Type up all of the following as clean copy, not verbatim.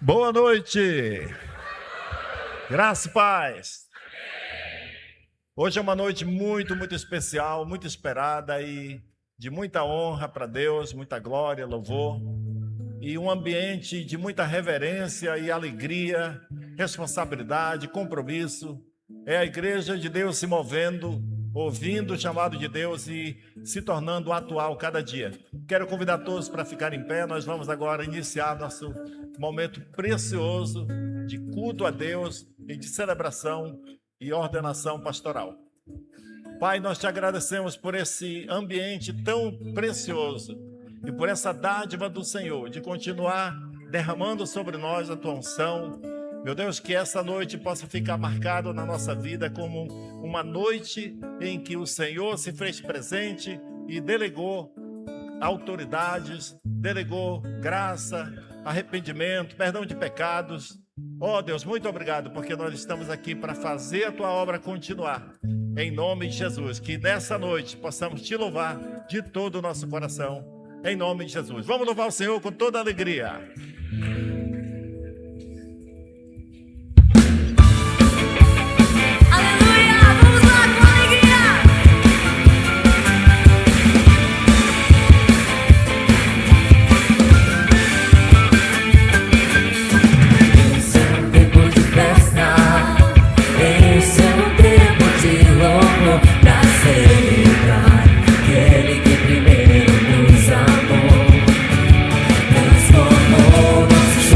Boa noite, graça e paz. Hoje é uma noite muito especial, muito esperada e de muita honra para Deus, muita glória, louvor e um ambiente de muita reverência e alegria, responsabilidade, compromisso. É a igreja de Deus se movendo, ouvindo o chamado de Deus e se tornando atual cada dia. Quero convidar todos para ficarem em pé. Nós vamos agora iniciar nosso momento precioso de culto a Deus e de celebração e ordenação pastoral. Pai, nós te agradecemos por esse ambiente tão precioso e por essa dádiva do Senhor de continuar derramando sobre nós a tua unção. Meu Deus, que essa noite possa ficar marcada na nossa vida como uma noite em que o Senhor se fez presente e delegou autoridades, delegou graça, arrependimento, perdão de pecados. Oh Deus, muito obrigado, porque nós estamos aqui para fazer a tua obra continuar. Em nome de Jesus, que nessa noite possamos te louvar de todo o nosso coração. Em nome de Jesus. Vamos louvar o Senhor com toda a alegria. Transformou nosso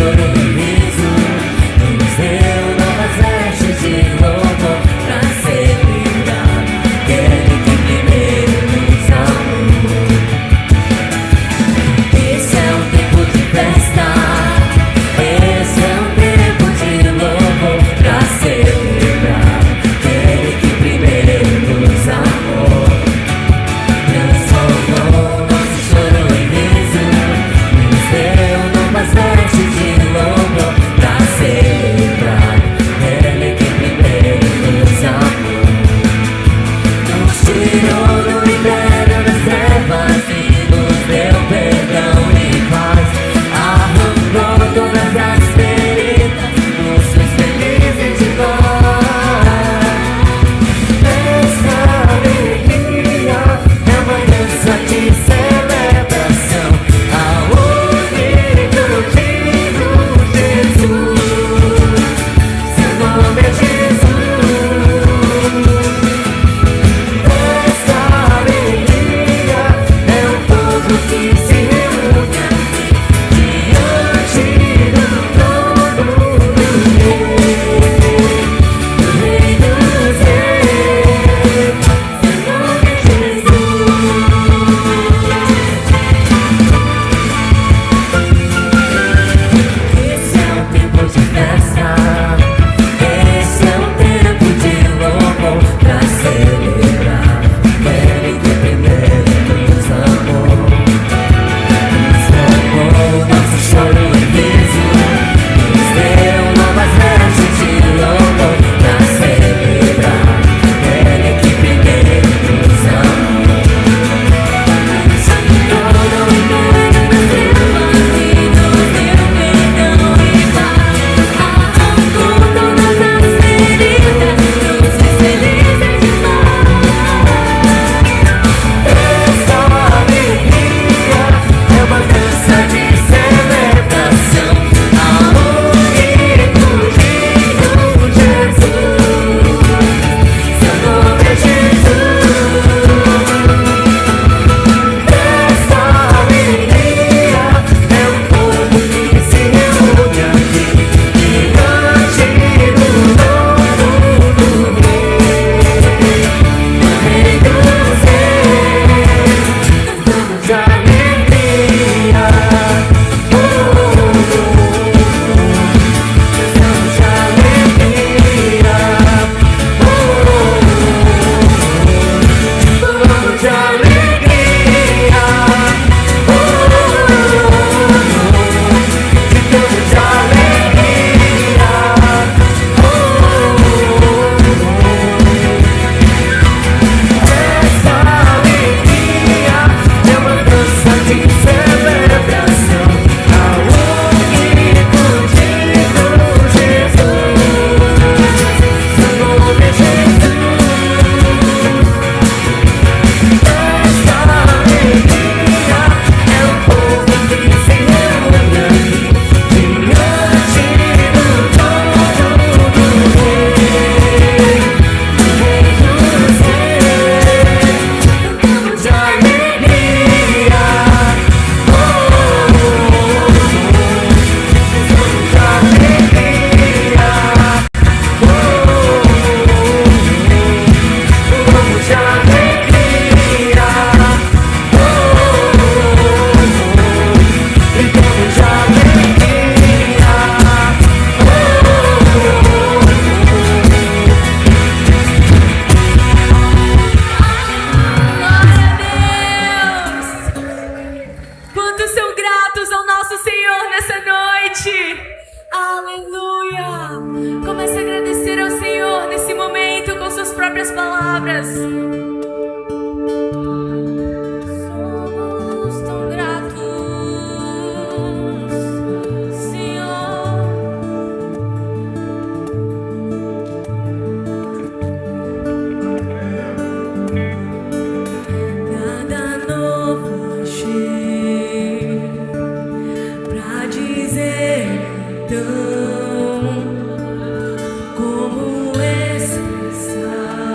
palavras. Somos tão gratos, Senhor. Nada novo achei pra dizer então, como expressar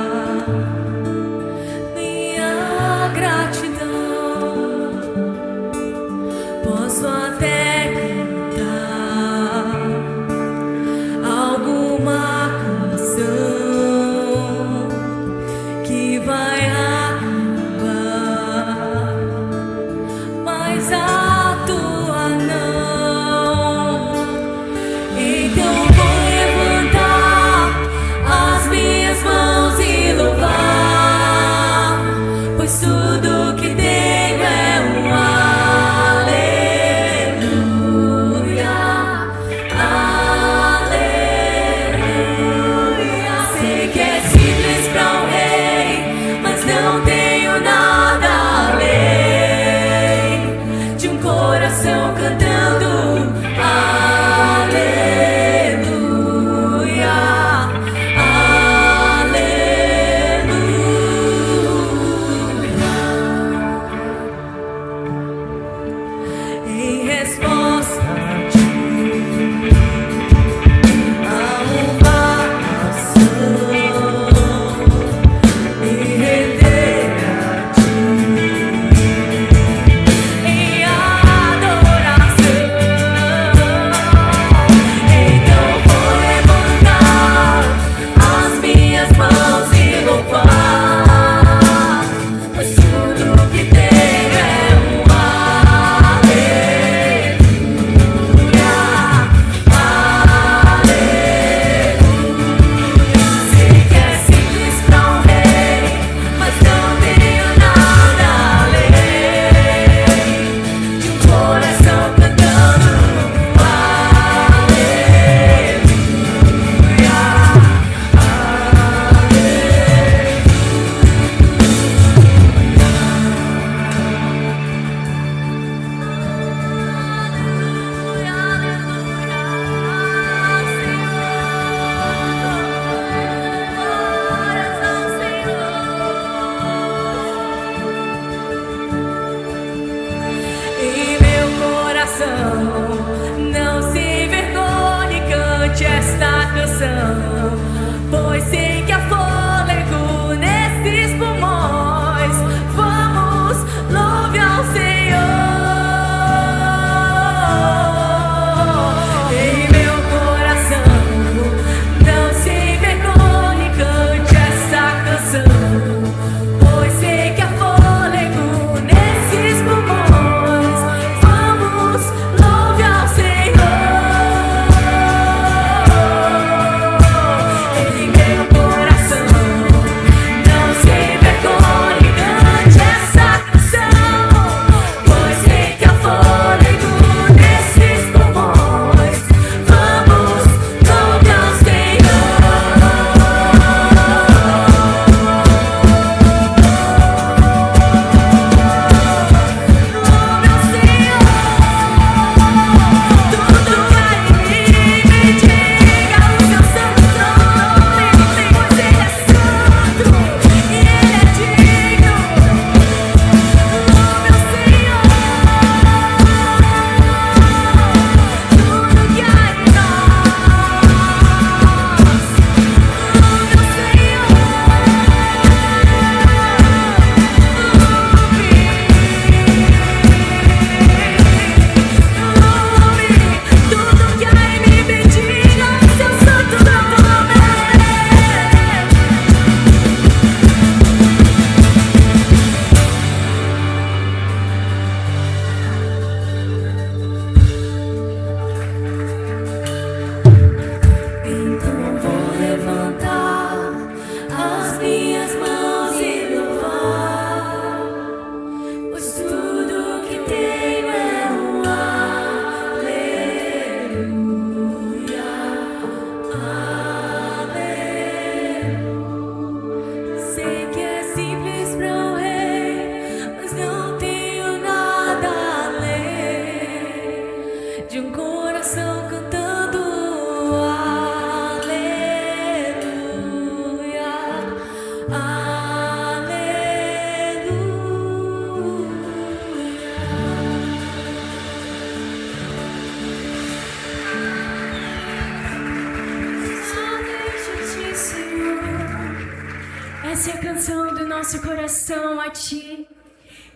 Essa é a canção do nosso coração a Ti,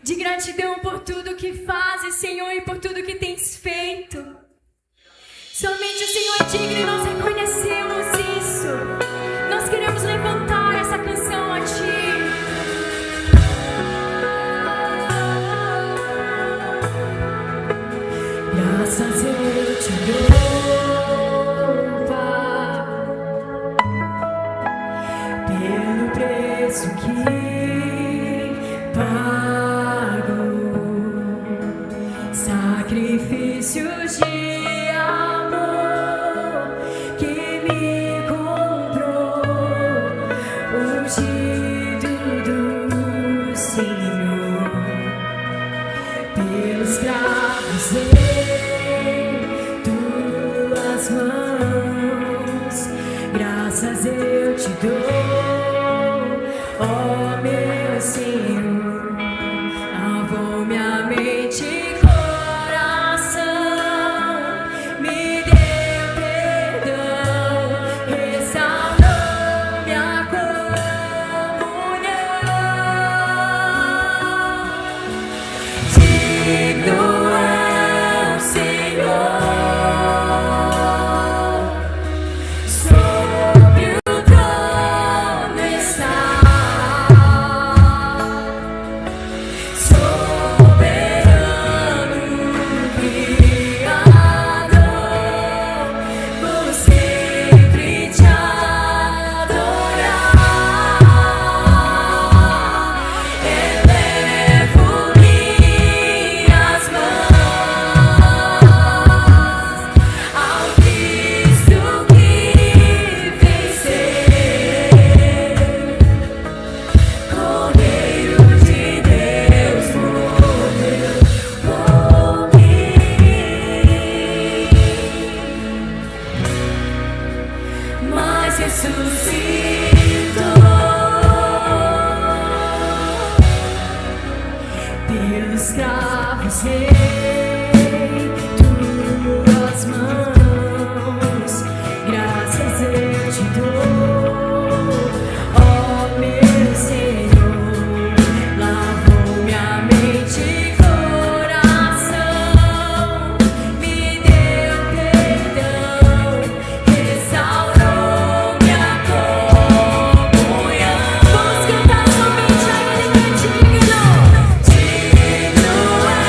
de gratidão por tudo que fazes, Senhor, e por tudo que tens feito. Somente o Senhor é digno e nós reconhecemos isso. Nós queremos levantar essa canção a Ti. Graças eu te dou, Pai, pelo preço que pago, sacrifícios de amor que me comprou, ungido do Senhor, pelos cravos em tuas mãos. Graças eu te dou, ó meu Senhor. Lavou minha mente e coração, me deu perdão, restaurou minha comunhão. Digno é o Senhor, sobre o trono está, soberano Criador, vou sempre te adorar. Elevo minhas mãos ao Cristo que venceu, Cordeiro de Deus morreu por mim, mas ressuscitou pelos cravos em tuas mãos. Graças eu te dou, ó meu Senhor. Lavou minha mente e coração, me deu perdão, restaurou minha comunhão. Vamos cantar somente a Ele, que é digno. Digno é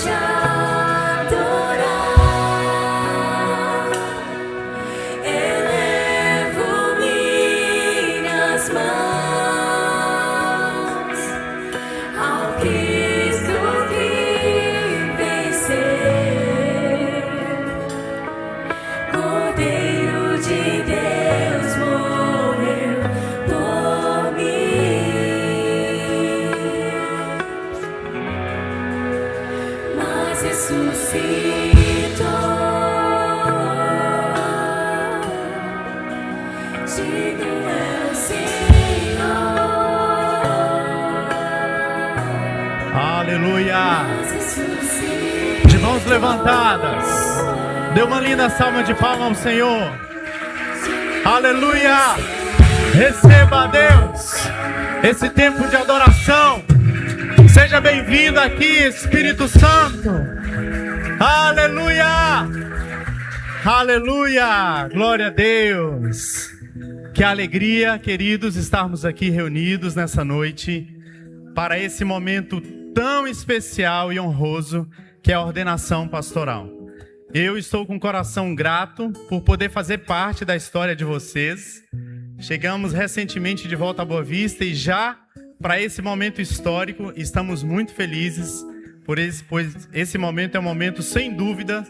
te adorar. Elevo minhas mãos ao Cristo que venceu, Cordeiro de Deus morreu por mim, mas ressuscitou. Digno é o Senhor. Aleluia! Mas ressuscitou. De mãos levantadas. Dê uma linda salva de palmas ao Senhor. Aleluia! Receba, Deus, esse tempo de adoração. Seja bem-vindo aqui, Espírito Santo. Aleluia! Aleluia! Glória a Deus! Que alegria, queridos, estarmos aqui reunidos nessa noite para esse momento tão especial e honroso que é a ordenação pastoral. Eu estou com o coração grato por poder fazer parte da história de vocês. Chegamos recentemente de volta a Boa Vista e já para esse momento histórico estamos muito felizes, pois esse momento é um momento sem dúvida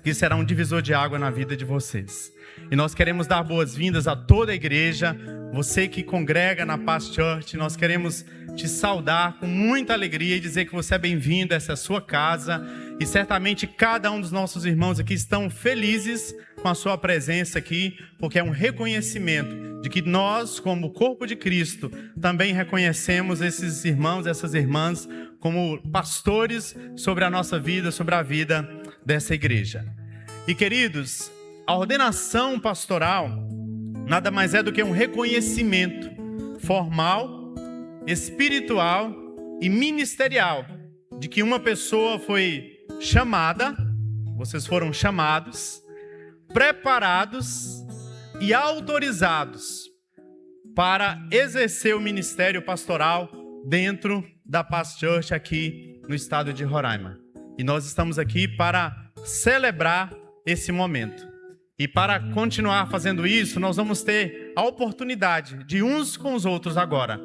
que será um divisor de água na vida de vocês. E nós queremos dar boas-vindas a toda a igreja, você que congrega na Paz Church. Nós queremos te saudar com muita alegria e dizer que você é bem-vindo, essa é a sua casa. E certamente cada um dos nossos irmãos aqui estão felizes com a sua presença aqui, porque é um reconhecimento de que nós, como corpo de Cristo, também reconhecemos esses irmãos, essas irmãs, como pastores sobre a nossa vida, sobre a vida dessa igreja. E queridos, a ordenação pastoral nada mais é do que um reconhecimento formal, espiritual e ministerial de que uma pessoa foi chamada, vocês foram chamados, preparados e autorizados para exercer o ministério pastoral dentro da Paz Church aqui no estado de Roraima. E nós estamos aqui para celebrar esse momento. E para continuar fazendo isso, nós vamos ter a oportunidade de uns com os outros agora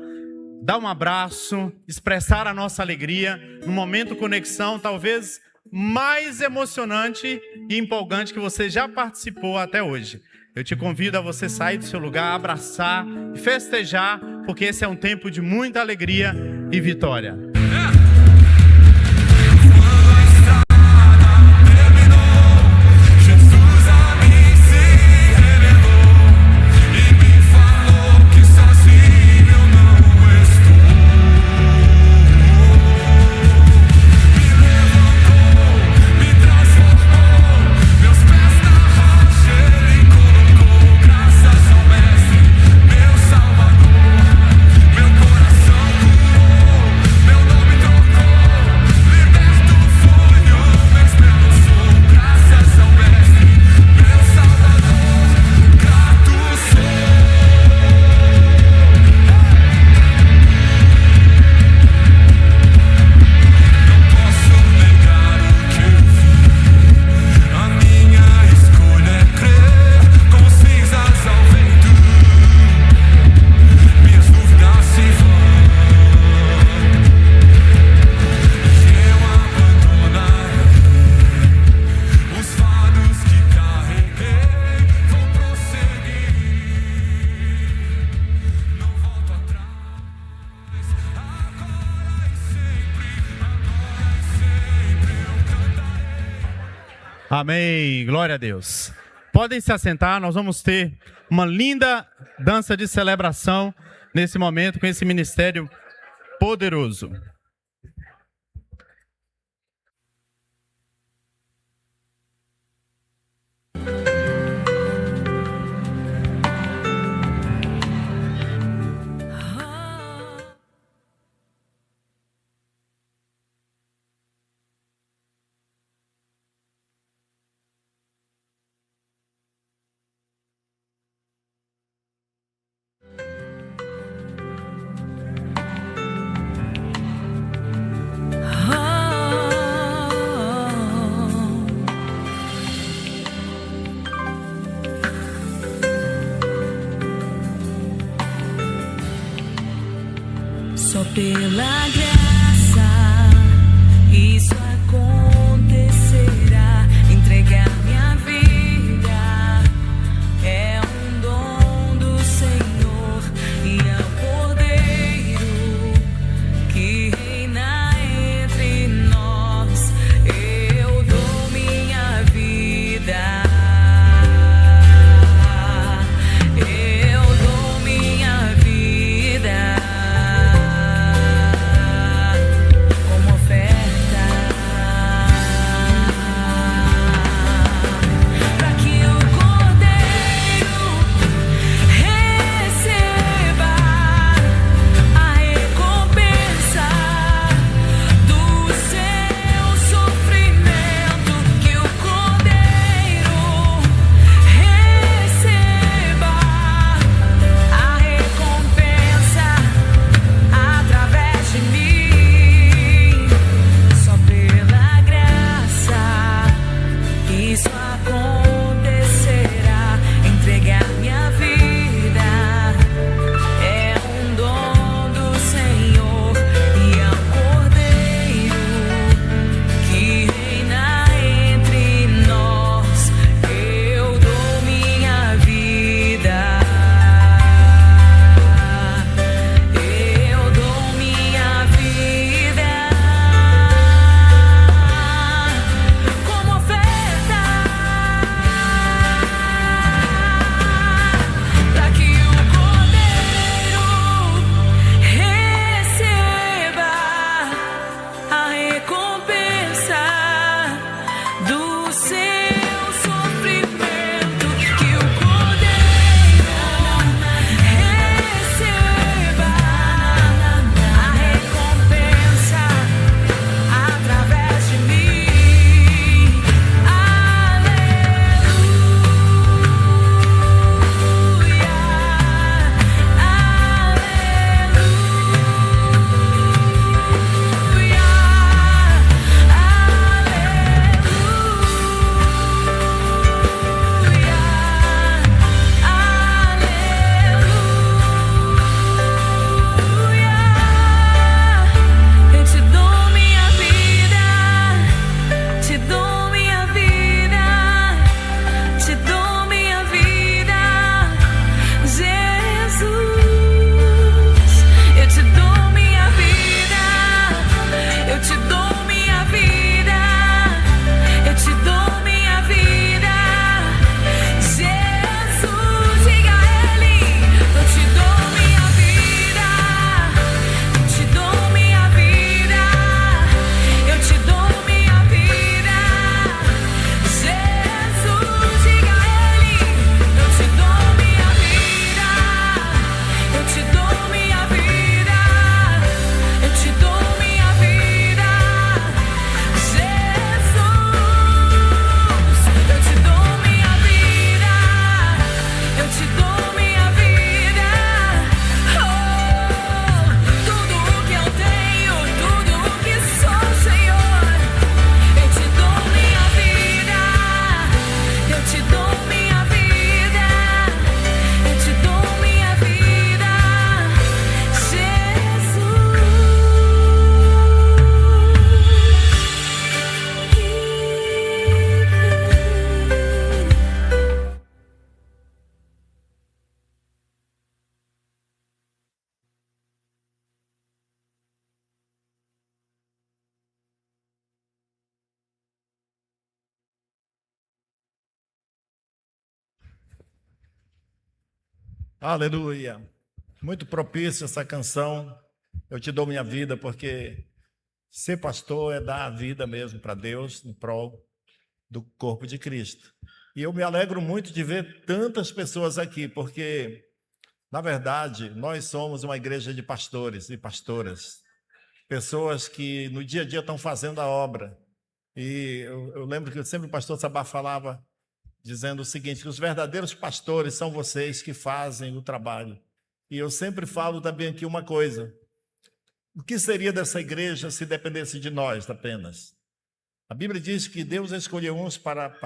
dar um abraço, expressar a nossa alegria no momento conexão, talvez mais emocionante e empolgante que você já participou até hoje. Eu te convido a você sair do seu lugar, abraçar e festejar, porque esse é um tempo de muita alegria e vitória. Amém, glória a Deus. Podem se assentar, nós vamos ter uma linda dança de celebração nesse momento com esse ministério poderoso. pela graça isso acontecerá. Entregar minha vida é um dom do Senhor e é o Cordeiro que reina entre nós. Eu dou minha vida. Eu dou minha vida como oferta, para que o Cordeiro receba a recompensa do seu sofrimento. Que o Cordeiro receba a recompensa através de mim. Só pela graça isso acontecerá. Entregar minha vida é um dom do Senhor e é o Cordeiro que reina entre nós. Eu dou minha vida. Eu dou minha vida como oferta, para que o Cordeiro receba a recompensa do seu sofrimento. Que o Cordeiro receba a recompensa através de mim. Aleluia, eu te dou minha vida, te dou minha vida, te dou minha vida, Jesus. Eu te dou minha vida, eu te dou minha vida, eu te dou minha vida, Jesus. Diga a Ele: eu te dou minha vida, eu te dou minha vida, eu te dou minha vida, Jesus. Diga a Ele: eu te dou minha vida, eu te dou minha vida, eu te dou minha vida, Jesus. Eu te dou minha vida, eu te dou minha vida, oh, tudo o que eu tenho, tudo o que sou, Senhor. Eu te dou minha vida, eu te dou minha vida, eu te dou minha vida, Jesus. Aleluia. Muito propícia essa canção. Eu te dou minha vida, porque ser pastor é dar a vida mesmo para Deus em prol do corpo de Cristo. E eu me alegro muito de ver tantas pessoas aqui, porque, na verdade, nós somos uma igreja de pastores e pastoras. Pessoas que no dia a dia estão fazendo a obra. E eu lembro que sempre o pastor Sabá falava, dizendo o seguinte, que os verdadeiros pastores são vocês que fazem o trabalho. E eu sempre falo também aqui uma coisa: o que seria dessa igreja se dependesse de nós apenas? A Bíblia diz que Deus escolheu uns para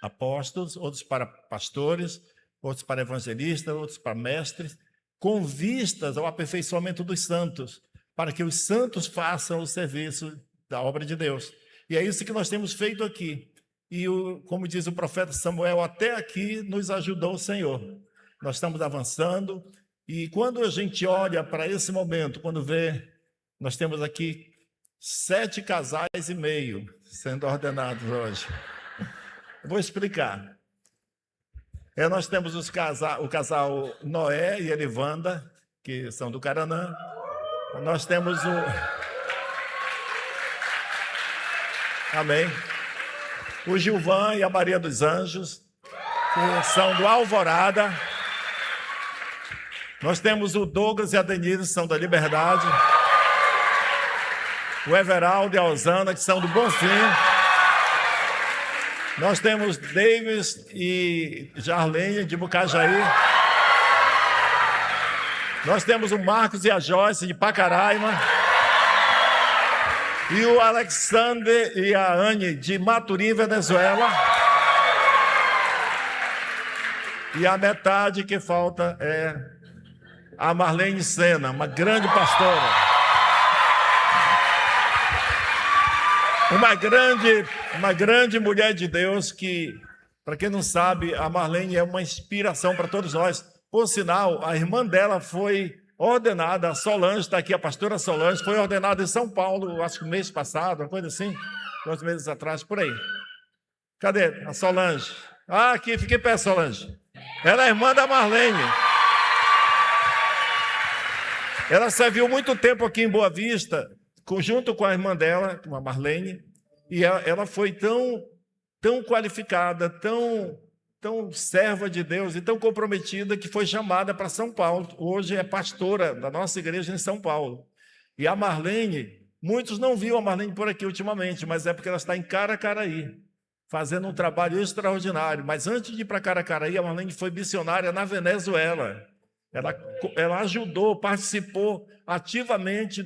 apóstolos, outros para pastores, outros para evangelistas, outros para mestres, com vistas ao aperfeiçoamento dos santos. para que os santos façam o serviço da obra de Deus. E é isso que nós temos feito aqui. E, como diz o profeta Samuel, até aqui nos ajudou o Senhor. Nós estamos avançando. E quando a gente olha para esse momento, quando vê, nós temos aqui 7 casais e meio sendo ordenados hoje. Vou explicar. Nós temos o casal Noé e Elivanda, que são do Caranã. Nós temos Amém. O Gilvan e a Maria dos Anjos, que são do Alvorada. Nós temos o Douglas e a Denise, que são da Liberdade. O Everaldo e a Osana, que são do Bonfim. Nós temos Davis e Jarlene, de Bucajaí. Nós temos o Marcos e a Joyce, de Pacaraima. E o Alexander e a Anne, de Maturim, Venezuela. E a metade que falta é a Marlene Sena, uma grande pastora. Uma grande mulher de Deus que, para quem não sabe, a Marlene é uma inspiração para todos nós. Por sinal, a irmã dela foi ordenada, a Solange, está aqui, a pastora Solange, foi ordenada em São Paulo, acho que mês passado, uma coisa assim, 2 meses atrás, por aí. Cadê a Solange? Ah, aqui, fiquei perto, Solange. Ela é irmã da Marlene. Ela serviu muito tempo aqui em Boa Vista, junto com a irmã dela, com a Marlene, e ela foi tão qualificada, tão serva de Deus e tão comprometida que foi chamada para São Paulo. Hoje é pastora da nossa igreja em São Paulo. E a Marlene, muitos não viram a Marlene por aqui ultimamente, mas é porque ela está em Caracaraí, fazendo um trabalho extraordinário. Mas antes de ir para Caracaraí, a Marlene foi missionária na Venezuela. Ela ajudou, participou ativamente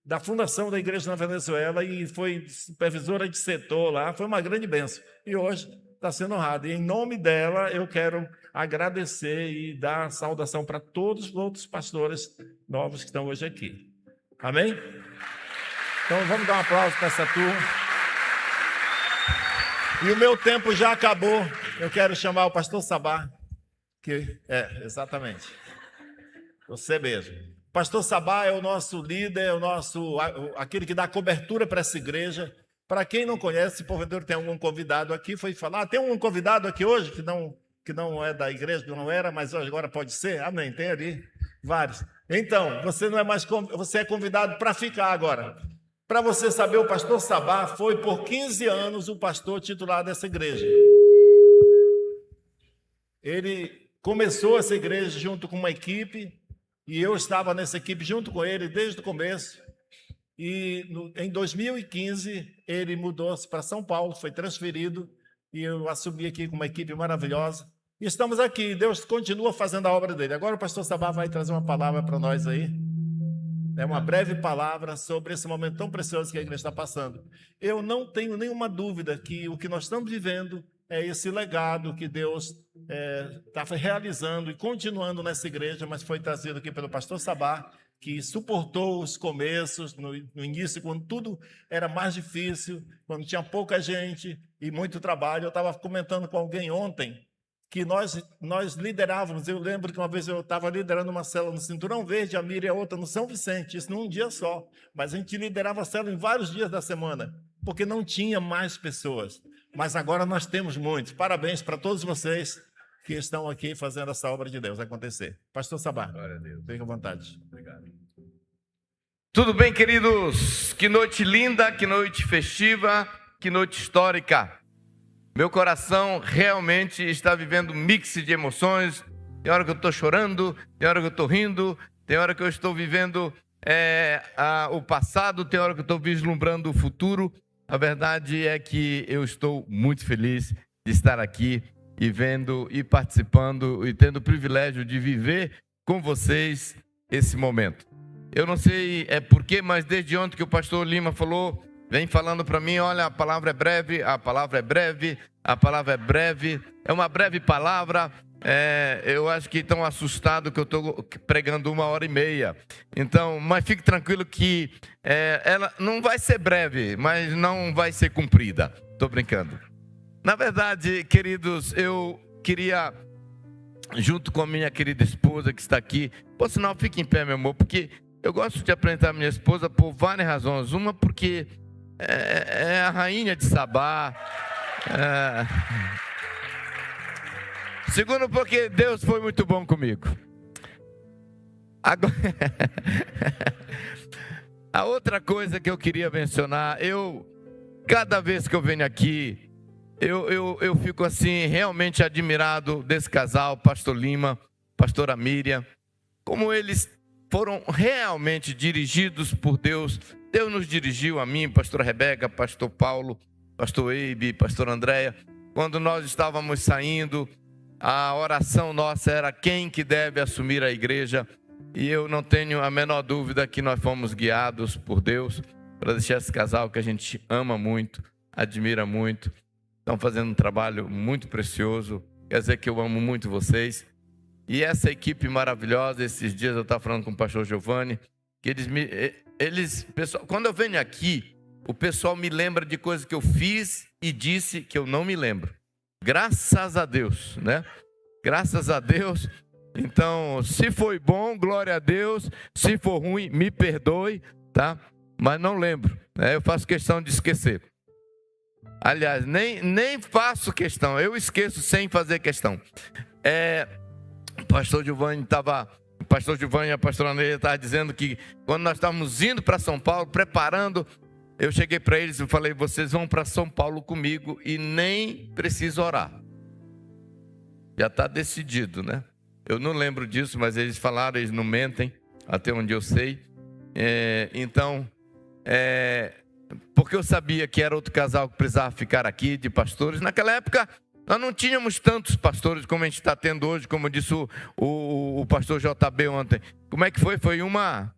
da fundação da igreja na Venezuela e foi supervisora de setor lá. Foi uma grande bênção. E hoje está sendo honrada. E em nome dela, eu quero agradecer e dar saudação para todos os outros pastores novos que estão hoje aqui. Amém? Então, vamos dar um aplauso para essa turma. E o meu tempo já acabou. Eu quero chamar o pastor Sabá, exatamente. Você mesmo. O pastor Sabá é o nosso líder, aquele que dá cobertura para essa igreja. Para quem não conhece, porventura tem algum convidado aqui, foi falar, tem um convidado aqui hoje que não é da igreja, que não era, mas agora pode ser? Amém, tem ali vários. Então, você é convidado para ficar agora. Para você saber, o pastor Sabá foi por 15 anos o pastor titular dessa igreja. Ele começou essa igreja junto com uma equipe, e eu estava nessa equipe junto com ele desde o começo. E em 2015, ele mudou-se para São Paulo, foi transferido, e eu assumi aqui com uma equipe maravilhosa. E estamos aqui, Deus continua fazendo a obra dele. Agora o pastor Sabá vai trazer uma palavra para nós aí. É uma breve palavra sobre esse momento tão precioso que a igreja está passando. Eu não tenho nenhuma dúvida que o que nós estamos vivendo é esse legado que Deus está realizando e continuando nessa igreja, mas foi trazido aqui pelo pastor Sabá, que suportou os começos, no início, quando tudo era mais difícil, quando tinha pouca gente e muito trabalho. Eu estava comentando com alguém ontem que nós liderávamos. Eu lembro que uma vez eu estava liderando uma célula no Cinturão Verde, a Miriam outra no São Vicente, isso num dia só. Mas a gente liderava a célula em vários dias da semana, porque não tinha mais pessoas. Mas agora nós temos muitos. Parabéns para todos vocês que estão aqui fazendo essa obra de Deus acontecer. Pastor Sabá, glória a Deus. Fique à vontade. Obrigado. Tudo bem, queridos? Que noite linda, que noite festiva, que noite histórica. Meu coração realmente está vivendo um mix de emoções. Tem hora que eu estou chorando, tem hora que eu estou rindo, tem hora que eu estou vivendo o passado, tem hora que eu estou vislumbrando o futuro. A verdade é que eu estou muito feliz de estar aqui e vendo e participando e tendo o privilégio de viver com vocês esse momento. Eu não sei porquê, mas desde ontem que o pastor Lima falou, vem falando para mim, olha, a palavra é breve, a palavra é breve, a palavra é breve, é uma breve palavra, Eu acho que estão assustados que eu estou pregando 1h30. Então, mas fique tranquilo que ela não vai ser breve, mas não vai ser cumprida. Estou brincando. Na verdade, queridos, eu queria, junto com a minha querida esposa que está aqui, por sinal, fique em pé, meu amor, porque eu gosto de apresentar a minha esposa por várias razões. Uma, porque é a rainha de Sabá. Segundo, porque Deus foi muito bom comigo. Agora, a outra coisa que eu queria mencionar, cada vez que eu venho aqui, eu fico assim, realmente admirado desse casal, Pastor Lima, Pastora Miriam, como eles foram realmente dirigidos por Deus. Deus nos dirigiu a mim, Pastora Rebeca, Pastor Paulo, Pastor Eibe, Pastora Andréia, quando nós estávamos saindo. A oração nossa era quem que deve assumir a igreja, e eu não tenho a menor dúvida que nós fomos guiados por Deus para deixar esse casal que a gente ama muito, admira muito. Estão fazendo um trabalho muito precioso, quer dizer que eu amo muito vocês. E essa equipe maravilhosa, esses dias eu estava falando com o pastor Giovanni, que pessoal, quando eu venho aqui, o pessoal me lembra de coisas que eu fiz e disse que eu não me lembro. Graças a Deus, né? Graças a Deus. Então, se foi bom, glória a Deus. Se for ruim, me perdoe, tá? Mas não lembro, né? Eu faço questão de esquecer. Aliás, nem faço questão, eu esqueço sem fazer questão. O pastor Giovanni e a pastora Neia estavam dizendo que quando nós estávamos indo para São Paulo, preparando, eu cheguei para eles e falei, vocês vão para São Paulo comigo e nem preciso orar. Já está decidido, né? Eu não lembro disso, mas eles falaram, eles não mentem, até onde eu sei. Porque eu sabia que era outro casal que precisava ficar aqui, de pastores. Naquela época, nós não tínhamos tantos pastores como a gente está tendo hoje, como disse o pastor JB ontem. Como é que foi? Foi uma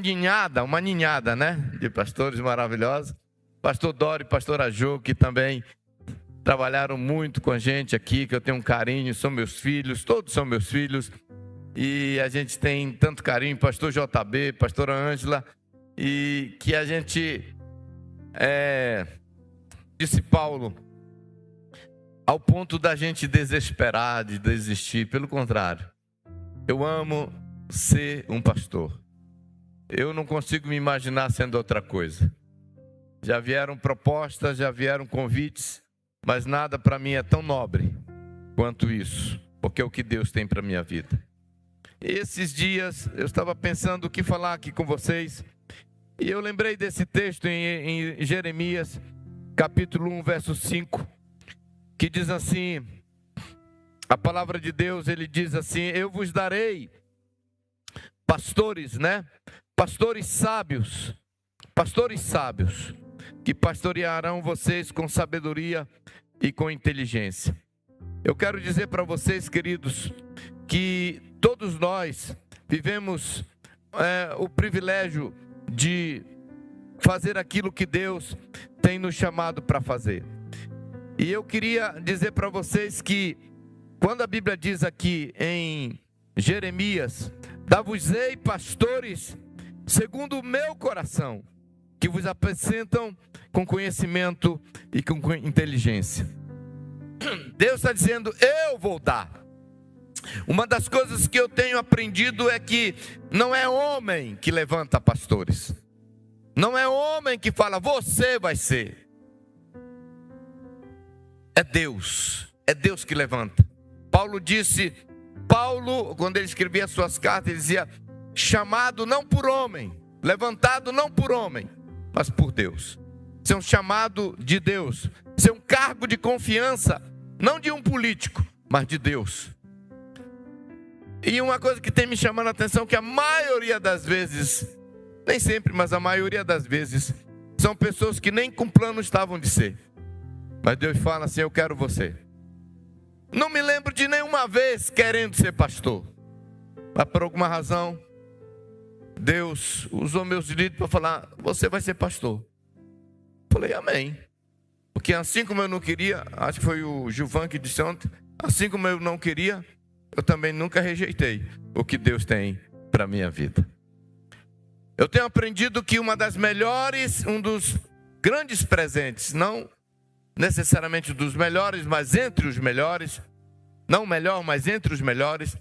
ninhada, né? De pastores maravilhosos. Pastor Dório e pastora Jo, que também trabalharam muito com a gente aqui, que eu tenho um carinho, são meus filhos, todos são meus filhos. E a gente tem tanto carinho, pastor JB, pastora Ângela, e que a gente, disse Paulo, ao ponto da gente desesperar, de desistir. Pelo contrário, eu amo ser um pastor. Eu não consigo me imaginar sendo outra coisa. Já vieram propostas, já vieram convites, mas nada para mim é tão nobre quanto isso, porque é o que Deus tem para a minha vida. E esses dias eu estava pensando o que falar aqui com vocês, e eu lembrei desse texto em Jeremias, capítulo 1, verso 5, que diz assim, a palavra de Deus, ele diz assim, eu vos darei pastores, né? Pastores sábios, que pastorearão vocês com sabedoria e com inteligência. Eu quero dizer para vocês, queridos, que todos nós vivemos o privilégio de fazer aquilo que Deus tem nos chamado para fazer. E eu queria dizer para vocês que, quando a Bíblia diz aqui em Jeremias, dar-vos-ei pastores segundo o meu coração, que vos apresentam com conhecimento e com inteligência. Deus está dizendo, eu vou dar. Uma das coisas que eu tenho aprendido é que não é homem que levanta pastores. Não é homem que fala, você vai ser. É Deus que levanta. Paulo, quando ele escrevia as suas cartas, ele dizia, chamado não por homem, levantado não por homem, mas por Deus. Ser um chamado de Deus, ser um cargo de confiança, não de um político, mas de Deus. E uma coisa que tem me chamando a atenção, que a maioria das vezes, nem sempre, mas a maioria das vezes, são pessoas que nem com plano estavam de ser. Mas Deus fala assim, eu quero você. Não me lembro de nenhuma vez querendo ser pastor, mas por alguma razão, Deus usou meus direitos para falar, você vai ser pastor. Falei, amém. Porque assim como eu não queria, acho que foi o Gilvan que disse ontem, Assim como eu não queria, eu também nunca rejeitei o que Deus tem para a minha vida. Eu tenho aprendido que um dos grandes presentes, não necessariamente dos melhores, mas entre os melhores, não o melhor, mas entre os melhores,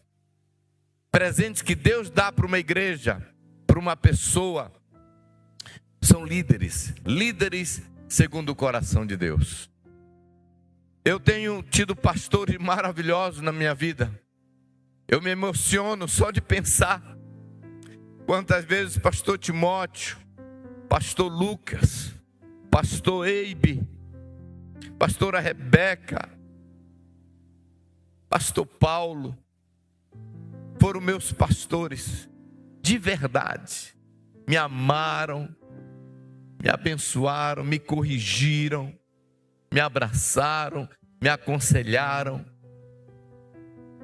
presentes que Deus dá para uma igreja, para uma pessoa, são líderes segundo o coração de Deus. Eu tenho tido pastores maravilhosos na minha vida. Eu me emociono só de pensar quantas vezes pastor Timóteo, pastor Lucas, pastor Eibe, pastora Rebeca, pastor Paulo, foram meus pastores de verdade. Me amaram, me abençoaram, me corrigiram, me abraçaram, me aconselharam.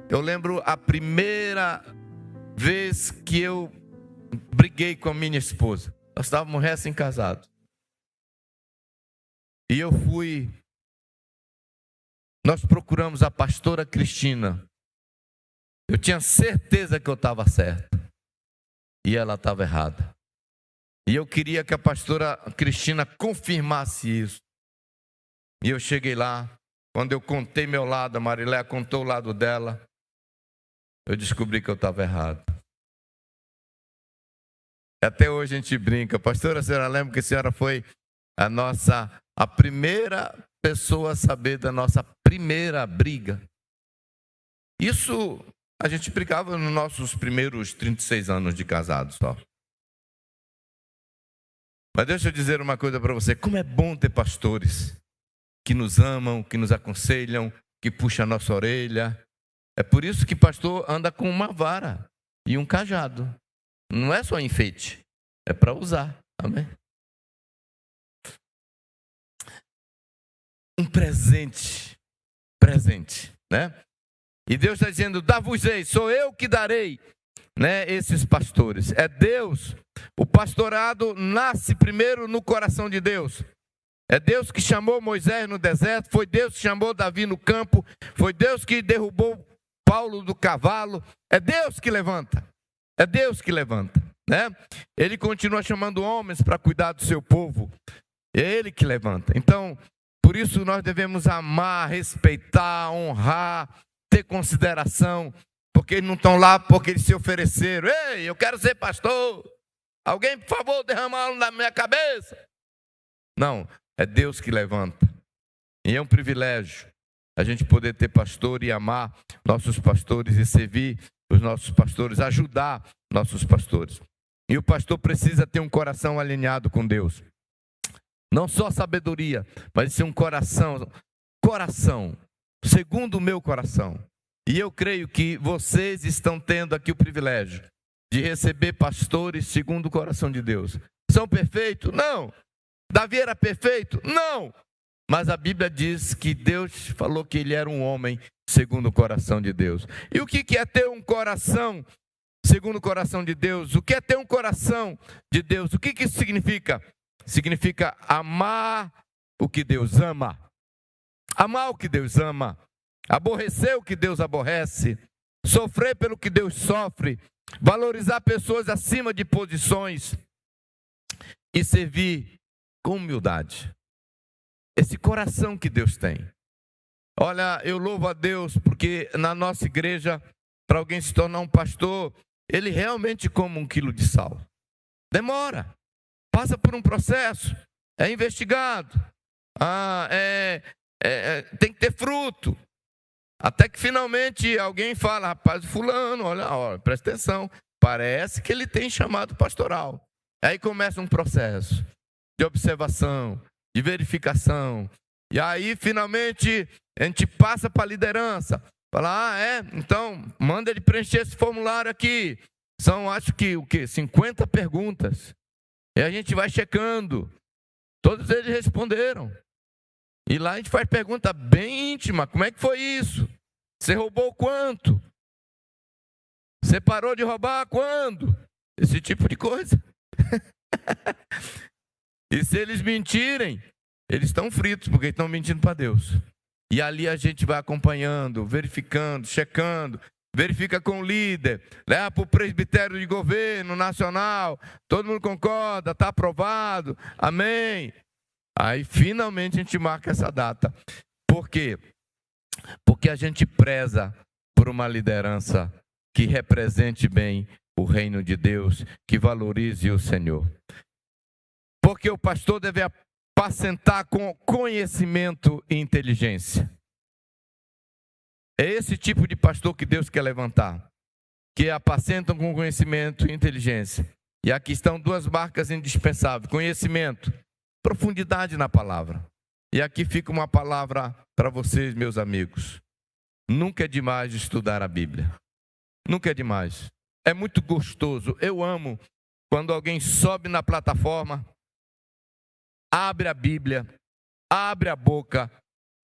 Eu lembro a primeira vez que eu briguei com a minha esposa. Nós estávamos recém-casados. E nós procuramos a pastora Cristina. Eu tinha certeza que eu estava certo. E ela estava errada. E eu queria que a pastora Cristina confirmasse isso. E eu cheguei lá, quando eu contei meu lado, a Mariléia contou o lado dela, eu descobri que eu estava errado. Até hoje a gente brinca. Pastora, a senhora lembra que a senhora foi a primeira pessoa a saber da nossa primeira briga? Isso a gente brigava nos nossos primeiros 36 anos de casados só. Mas deixa eu dizer uma coisa para você. Como é bom ter pastores que nos amam, que nos aconselham, que puxam a nossa orelha. É por isso que pastor anda com uma vara e um cajado. Não é só enfeite, é para usar. Amém? Um presente, né? E Deus está dizendo, dá-vos-ei, sou eu que darei, né, esses pastores. É Deus. O pastorado nasce primeiro no coração de Deus. É Deus que chamou Moisés no deserto, foi Deus que chamou Davi no campo, foi Deus que derrubou Paulo do cavalo. É Deus que levanta, né? Ele continua chamando homens para cuidar do seu povo, é Ele que levanta. Então, por isso nós devemos amar, respeitar, honrar, ter consideração, porque eles não estão lá porque eles se ofereceram. Ei, eu quero ser pastor, alguém por favor derrama óleo na minha cabeça. Não, é Deus que levanta. E é um privilégio a gente poder ter pastor e amar nossos pastores e servir os nossos pastores, ajudar nossos pastores. E o pastor precisa ter um coração alinhado com Deus. Não só sabedoria, mas ser um coração segundo o meu coração. E eu creio que vocês estão tendo aqui o privilégio de receber pastores segundo o coração de Deus. São perfeitos? Não. Davi era perfeito? Não. Mas a Bíblia diz que Deus falou que ele era um homem segundo o coração de Deus. E o que é ter um coração segundo o coração de Deus? O que é ter um coração de Deus? O que isso significa? Significa amar o que Deus ama. Amar o que Deus ama. Aborrecer o que Deus aborrece. Sofrer pelo que Deus sofre. Valorizar pessoas acima de posições. E servir com humildade. Esse coração que Deus tem. Olha, eu louvo a Deus porque na nossa igreja, para alguém se tornar um pastor, ele realmente come 1 quilo de sal. Demora. Passa por um processo. É investigado. Tem que ter fruto. Até que finalmente alguém fala, rapaz, fulano, olha, presta atenção. Parece que ele tem chamado pastoral. Aí começa um processo de observação, de verificação. E aí, finalmente, a gente passa para a liderança. Fala, então, manda ele preencher esse formulário aqui. São, acho que, 50 perguntas. E a gente vai checando. Todos eles responderam. E lá a gente faz pergunta bem íntima. Como é que foi isso? Você roubou quanto? Você parou de roubar quando? Esse tipo de coisa. E se eles mentirem, eles estão fritos, porque estão mentindo para Deus. E ali a gente vai acompanhando, verificando, checando, verifica com o líder, leva para o presbitério de governo nacional, todo mundo concorda, está aprovado, amém. Aí finalmente a gente marca essa data. Por quê? Porque a gente preza por uma liderança que represente bem o reino de Deus, que valorize o Senhor. Porque o pastor deve apacentar com conhecimento e inteligência. É esse tipo de pastor que Deus quer levantar, que apacentam com conhecimento e inteligência. E aqui estão duas marcas indispensáveis: conhecimento, profundidade na palavra. E aqui fica uma palavra para vocês, meus amigos. Nunca é demais estudar a Bíblia. Nunca é demais. É muito gostoso. Eu amo quando alguém sobe na plataforma, abre a Bíblia, abre a boca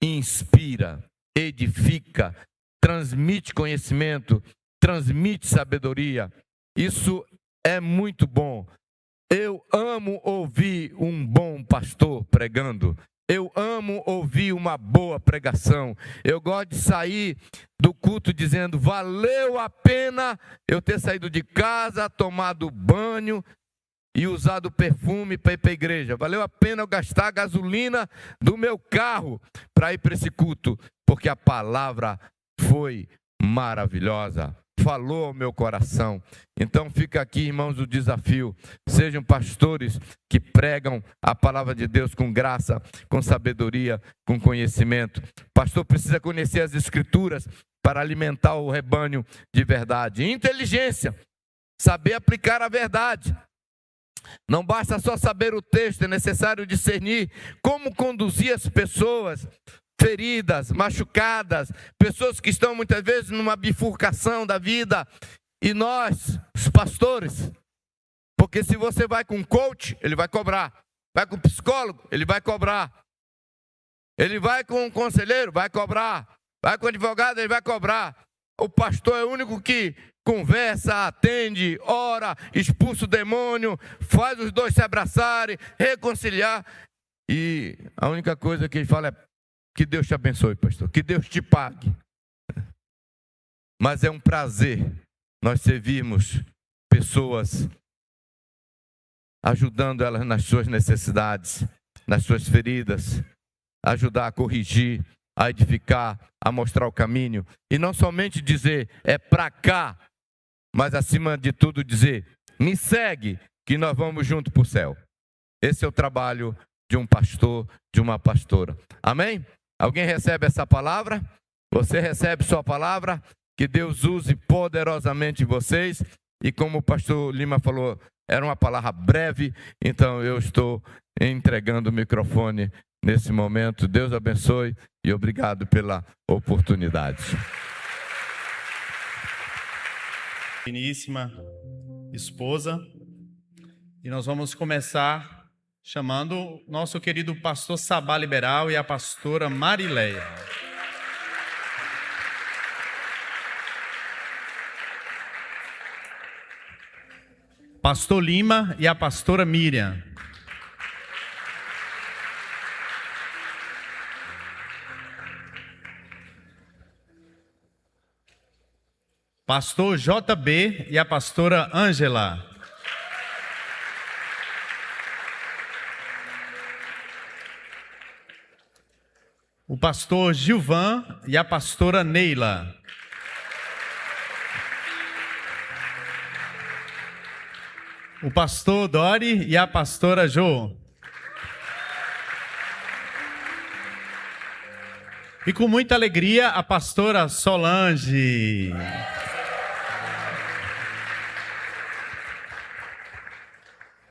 e inspira, edifica, transmite conhecimento, transmite sabedoria. Isso é muito bom. Eu amo ouvir um bom pastor pregando. Eu amo ouvir uma boa pregação. Eu gosto de sair do culto dizendo: valeu a pena eu ter saído de casa, tomado banho e usado perfume para ir para a igreja. Valeu a pena eu gastar a gasolina do meu carro para ir para esse culto, porque a palavra foi maravilhosa, falou ao meu coração. Então fica aqui, irmãos, o desafio: sejam pastores que pregam a palavra de Deus com graça, com sabedoria, com conhecimento. O pastor precisa conhecer as escrituras para alimentar o rebanho de verdade. Inteligência, saber aplicar a verdade. Não basta só saber o texto, é necessário discernir como conduzir as pessoas feridas, machucadas, pessoas que estão muitas vezes numa bifurcação da vida. E nós, os pastores, porque se você vai com um coach, ele vai cobrar. Vai com um psicólogo, ele vai cobrar. Ele vai com um conselheiro, vai cobrar. Vai com um advogado, ele vai cobrar. O pastor é o único que conversa, atende, ora, expulsa o demônio, faz os dois se abraçarem, reconciliar. E a única coisa que ele fala é: que Deus te abençoe, pastor, que Deus te pague. Mas é um prazer nós servirmos pessoas, ajudando elas nas suas necessidades, nas suas feridas, ajudar a corrigir, a edificar, a mostrar o caminho. E não somente dizer: é para cá, mas acima de tudo dizer: me segue, que nós vamos junto para o céu. Esse é o trabalho de um pastor, de uma pastora. Amém? Alguém recebe essa palavra? Você recebe sua palavra? Que Deus use poderosamente vocês. E como o pastor Lima falou, era uma palavra breve, então eu estou entregando o microfone nesse momento. Deus abençoe e obrigado pela oportunidade. Finíssima esposa. E nós vamos começar chamando o nosso querido pastor Sabá Liberal e a pastora Marileia. Pastor Lima e a pastora Miriam. Pastor JB e a pastora Ângela. O pastor Gilvan e a pastora Neila. O pastor Dori e a pastora Jo. E com muita alegria, a pastora Solange.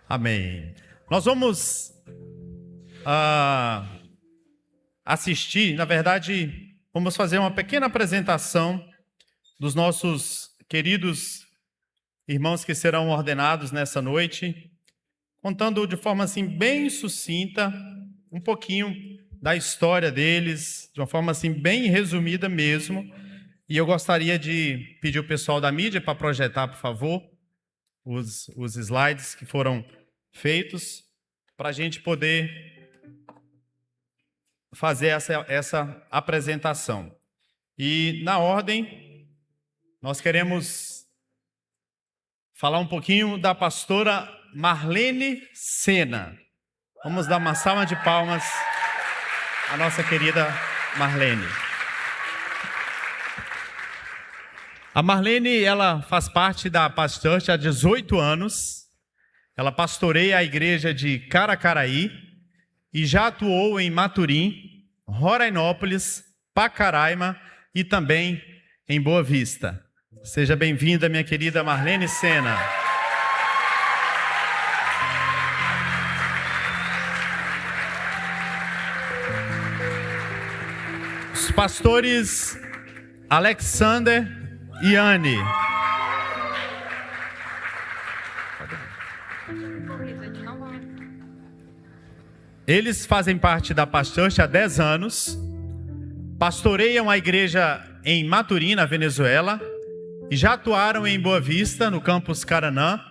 Amém. Nós vamos assistir, na verdade, vamos fazer uma pequena apresentação dos nossos queridos irmãos que serão ordenados nessa noite, contando de forma assim bem sucinta um pouquinho da história deles, de uma forma assim bem resumida mesmo. E eu gostaria de pedir o pessoal da mídia para projetar, por favor, os slides que foram feitos, para a gente poder fazer essa apresentação. E na ordem, nós queremos falar um pouquinho da pastora Marlene Sena. Vamos dar uma salva de palmas à nossa querida Marlene. A Marlene, ela faz parte da Paz Church há 18 anos. Ela pastoreia a igreja de Caracaraí e já atuou em Maturim, Rorainópolis, Pacaraima e também em Boa Vista. Seja bem-vinda, minha querida Marlene Sena. Os pastores Alexander e Anne. Eles fazem parte da Paz Church há 10 anos, pastoreiam a igreja em Maturim, na Venezuela, e já atuaram em Boa Vista, no campus Caranã,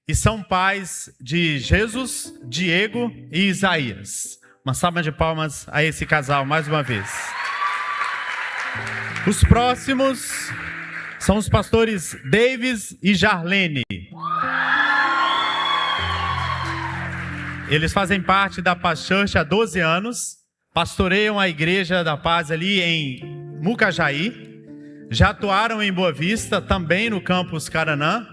e são pais de Jesus, Diego e Isaías. Uma salva de palmas a esse casal mais uma vez. Os próximos são os pastores Davis e Jarlene. Eles fazem parte da Paz Church há 12 anos, pastoreiam a Igreja da Paz ali em Mucajaí, já atuaram em Boa Vista, também no campus Caranã,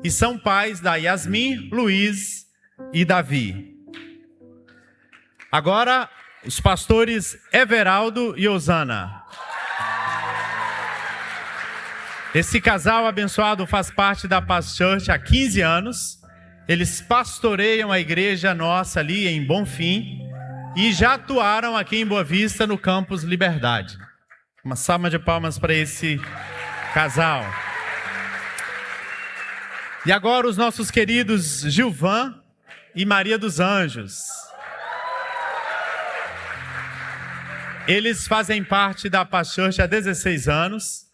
e são pais da Yasmin, Luiz e Davi. Agora, os pastores Everaldo e Osana. Esse casal abençoado faz parte da Paz Church há 15 anos. Eles pastoreiam a igreja nossa ali em Bonfim e já atuaram aqui em Boa Vista no campus Liberdade. Uma salva de palmas para esse casal. E agora os nossos queridos Gilvan e Maria dos Anjos. Eles fazem parte da Paz Church há 16 anos.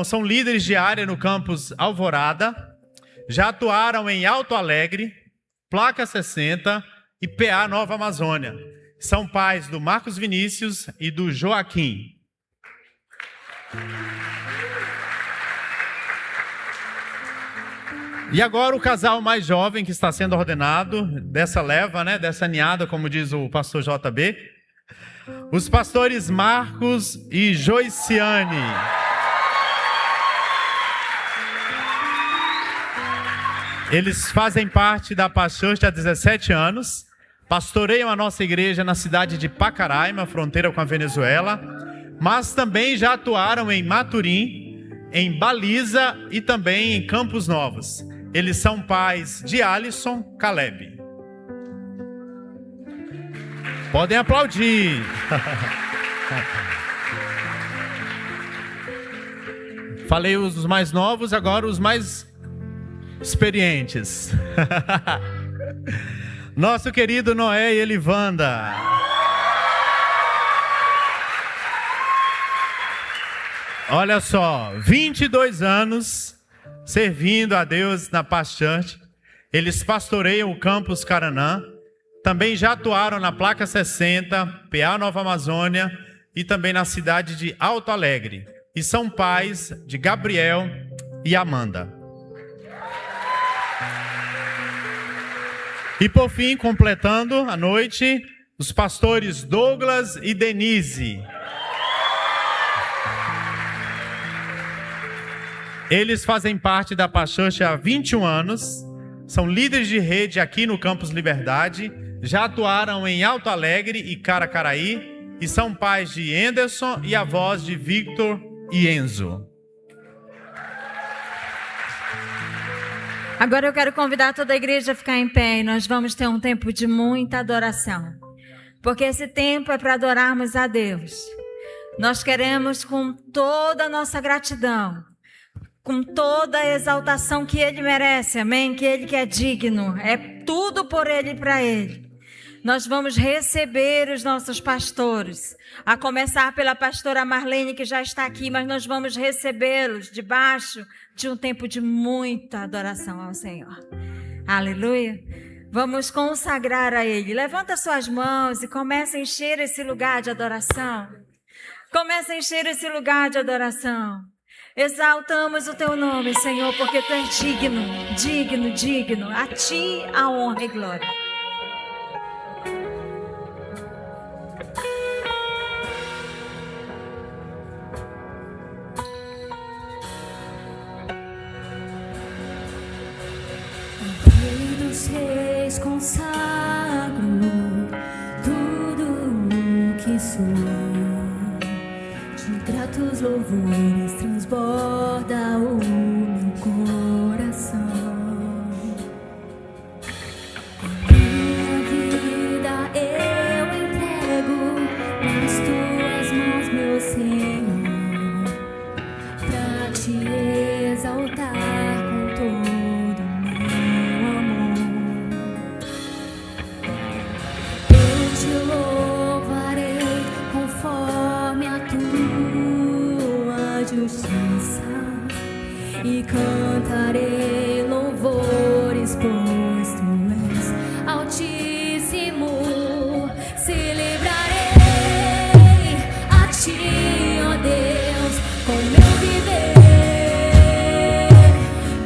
São líderes de área no campus Alvorada. Já atuaram em Alto Alegre, Placa 60 e PA Nova Amazônia. São pais do Marcos Vinícius e do Joaquim. E agora o casal mais jovem que está sendo ordenado, dessa leva, dessa ninhada, como diz o pastor JB. Os pastores Marcos e Joiciane. Eles fazem parte da Paz Church há 17 anos, pastoreiam a nossa igreja na cidade de Pacaraima, fronteira com a Venezuela, mas também já atuaram em Maturim, em Baliza e também em Campos Novos. Eles são pais de Alisson Caleb. Podem aplaudir. Falei os mais novos, agora os mais experientes. Nosso querido Noé e Elivanda. Olha só, 22 anos servindo a Deus na Paz Church. Eles pastoreiam o campus Caranã. Também já atuaram na Placa 60, PA Nova Amazônia e também na cidade de Alto Alegre. E são pais de Gabriel e Amanda. E por fim, completando a noite, os pastores Douglas e Denise. Eles fazem parte da Paz Church há 21 anos, são líderes de rede aqui no Campus Liberdade, já atuaram em Alto Alegre e Caracaraí, e são pais de Anderson e avós de Victor e Enzo. Agora eu quero convidar toda a igreja a ficar em pé e nós vamos ter um tempo de muita adoração. Porque esse tempo é para adorarmos a Deus. Nós queremos com toda a nossa gratidão, com toda a exaltação que Ele merece, amém? Que Ele que é digno, é tudo por Ele e para Ele. Nós vamos receber os nossos pastores, a começar pela pastora Marlene, que já está aqui, mas nós vamos recebê-los debaixo de um tempo de muita adoração ao Senhor. Aleluia. Vamos consagrar a Ele. Levanta suas mãos e comece a encher esse lugar de adoração. Comece a encher esse lugar de adoração. Exaltamos o Teu nome, Senhor, porque Tu és digno, digno, digno. A Ti a honra e glória. Rei dos reis, consagro tudo o que sou. De gratos louvores transborda o meu coração. A minha vida eu entrego nas Tuas mãos, meu Senhor, pra Te exaltar com todo o meu amor. Eu Te louvarei conforme a Tua justiça e cantarei louvores, pois Tu és altíssimo. Celebrarei a Ti, ó Deus, com meu viver.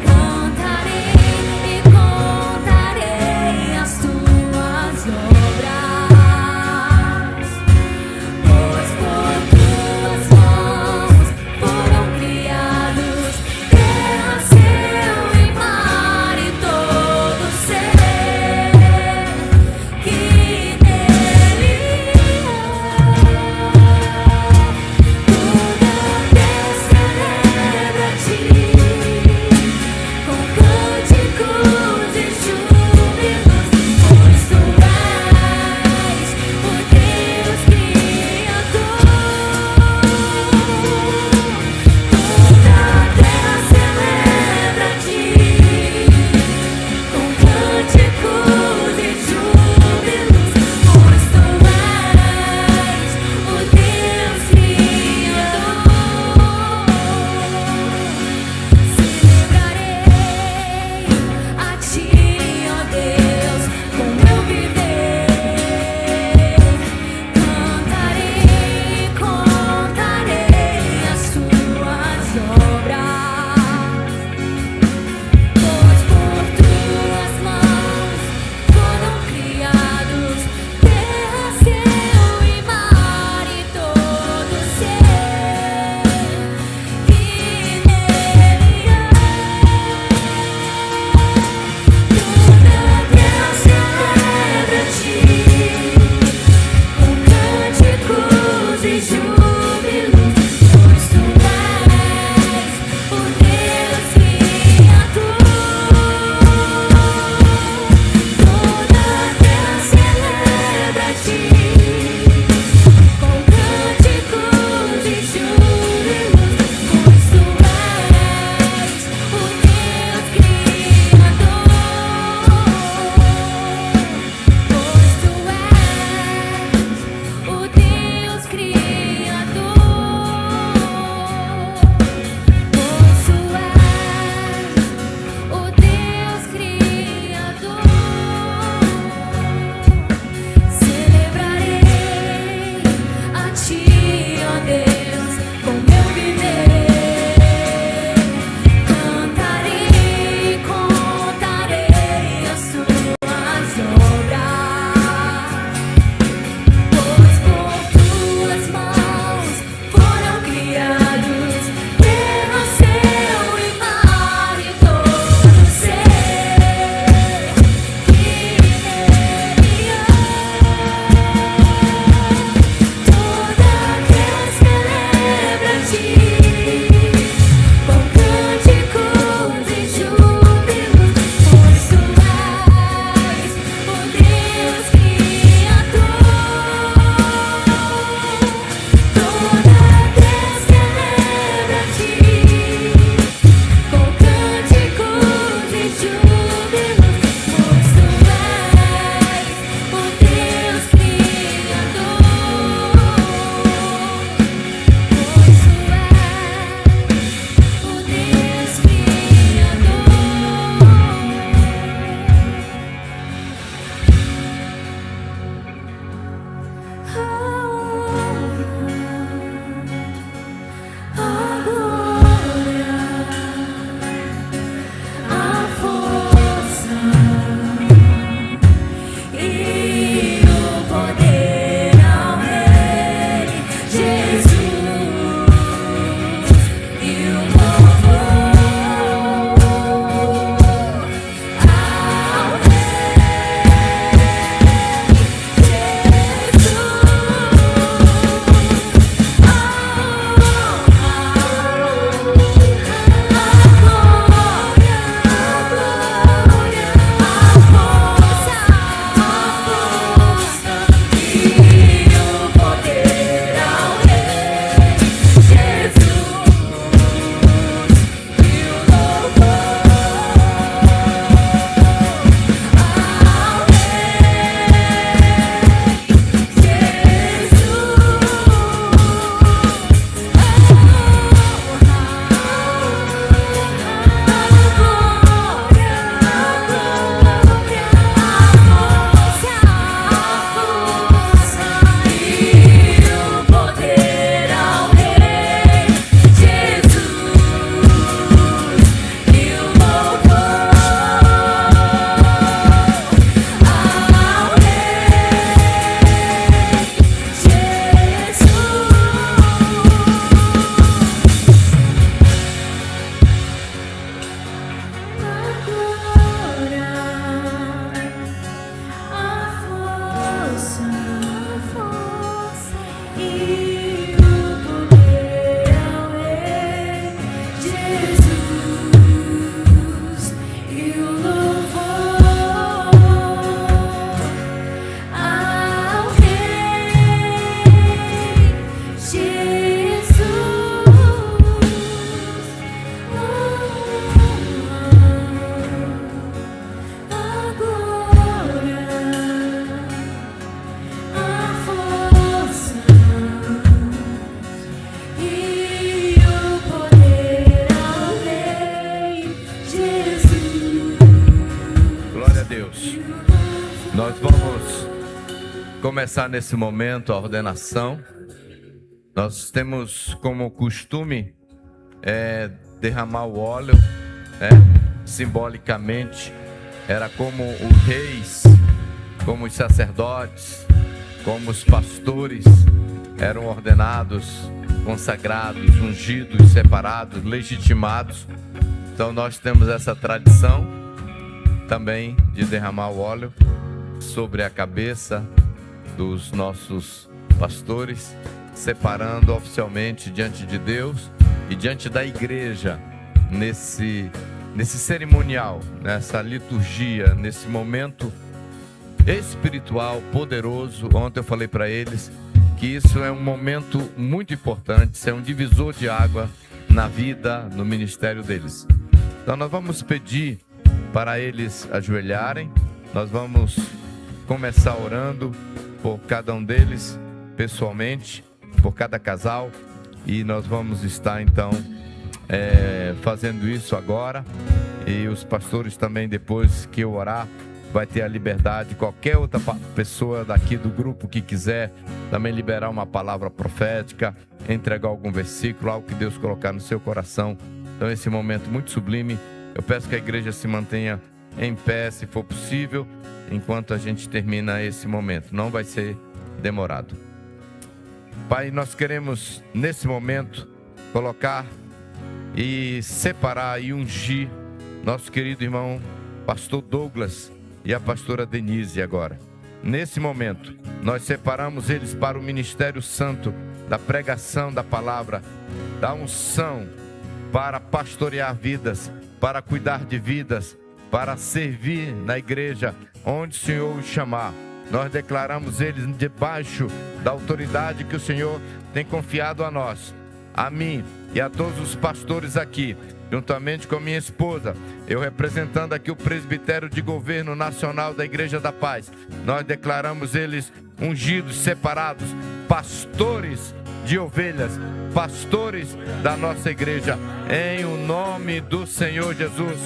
Cantarei e contarei as Tuas obras, pois por Tuas mãos foram criados terra, céu e começar nesse momento a ordenação. Nós temos como costume derramar o óleo, simbolicamente. Era como os reis, como os sacerdotes, como os pastores eram ordenados, consagrados, ungidos, separados, legitimados. Então nós temos essa tradição também de derramar o óleo sobre a cabeça dos nossos pastores, separando oficialmente diante de Deus e diante da igreja, nesse cerimonial, nessa liturgia, nesse momento espiritual poderoso. Ontem eu falei para eles que isso é um momento muito importante, isso é um divisor de água na vida, no ministério deles. Então nós vamos pedir para eles ajoelharem, nós vamos começar orando por cada um deles, pessoalmente, por cada casal, e nós vamos estar então fazendo isso agora, e os pastores também, depois que eu orar, vai ter a liberdade, qualquer outra pessoa daqui do grupo que quiser também liberar uma palavra profética, entregar algum versículo, algo que Deus colocar no seu coração. Então esse momento muito sublime, eu peço que a igreja se mantenha em pé, se for possível, enquanto a gente termina esse momento. Não vai ser demorado. Pai, nós queremos nesse momento colocar e separar e ungir nosso querido irmão pastor Douglas e a pastora Denise agora. Nesse momento, nós separamos eles para o ministério santo da pregação da palavra, da unção, para pastorear vidas, para cuidar de vidas, para servir na igreja onde o Senhor os chamar. Nós declaramos eles debaixo da autoridade que o Senhor tem confiado a nós, a mim e a todos os pastores aqui, juntamente com minha esposa, eu representando aqui o presbitério de governo nacional da Igreja da Paz. Nós declaramos eles ungidos, separados, pastores de ovelhas, pastores da nossa igreja, em o nome do Senhor Jesus.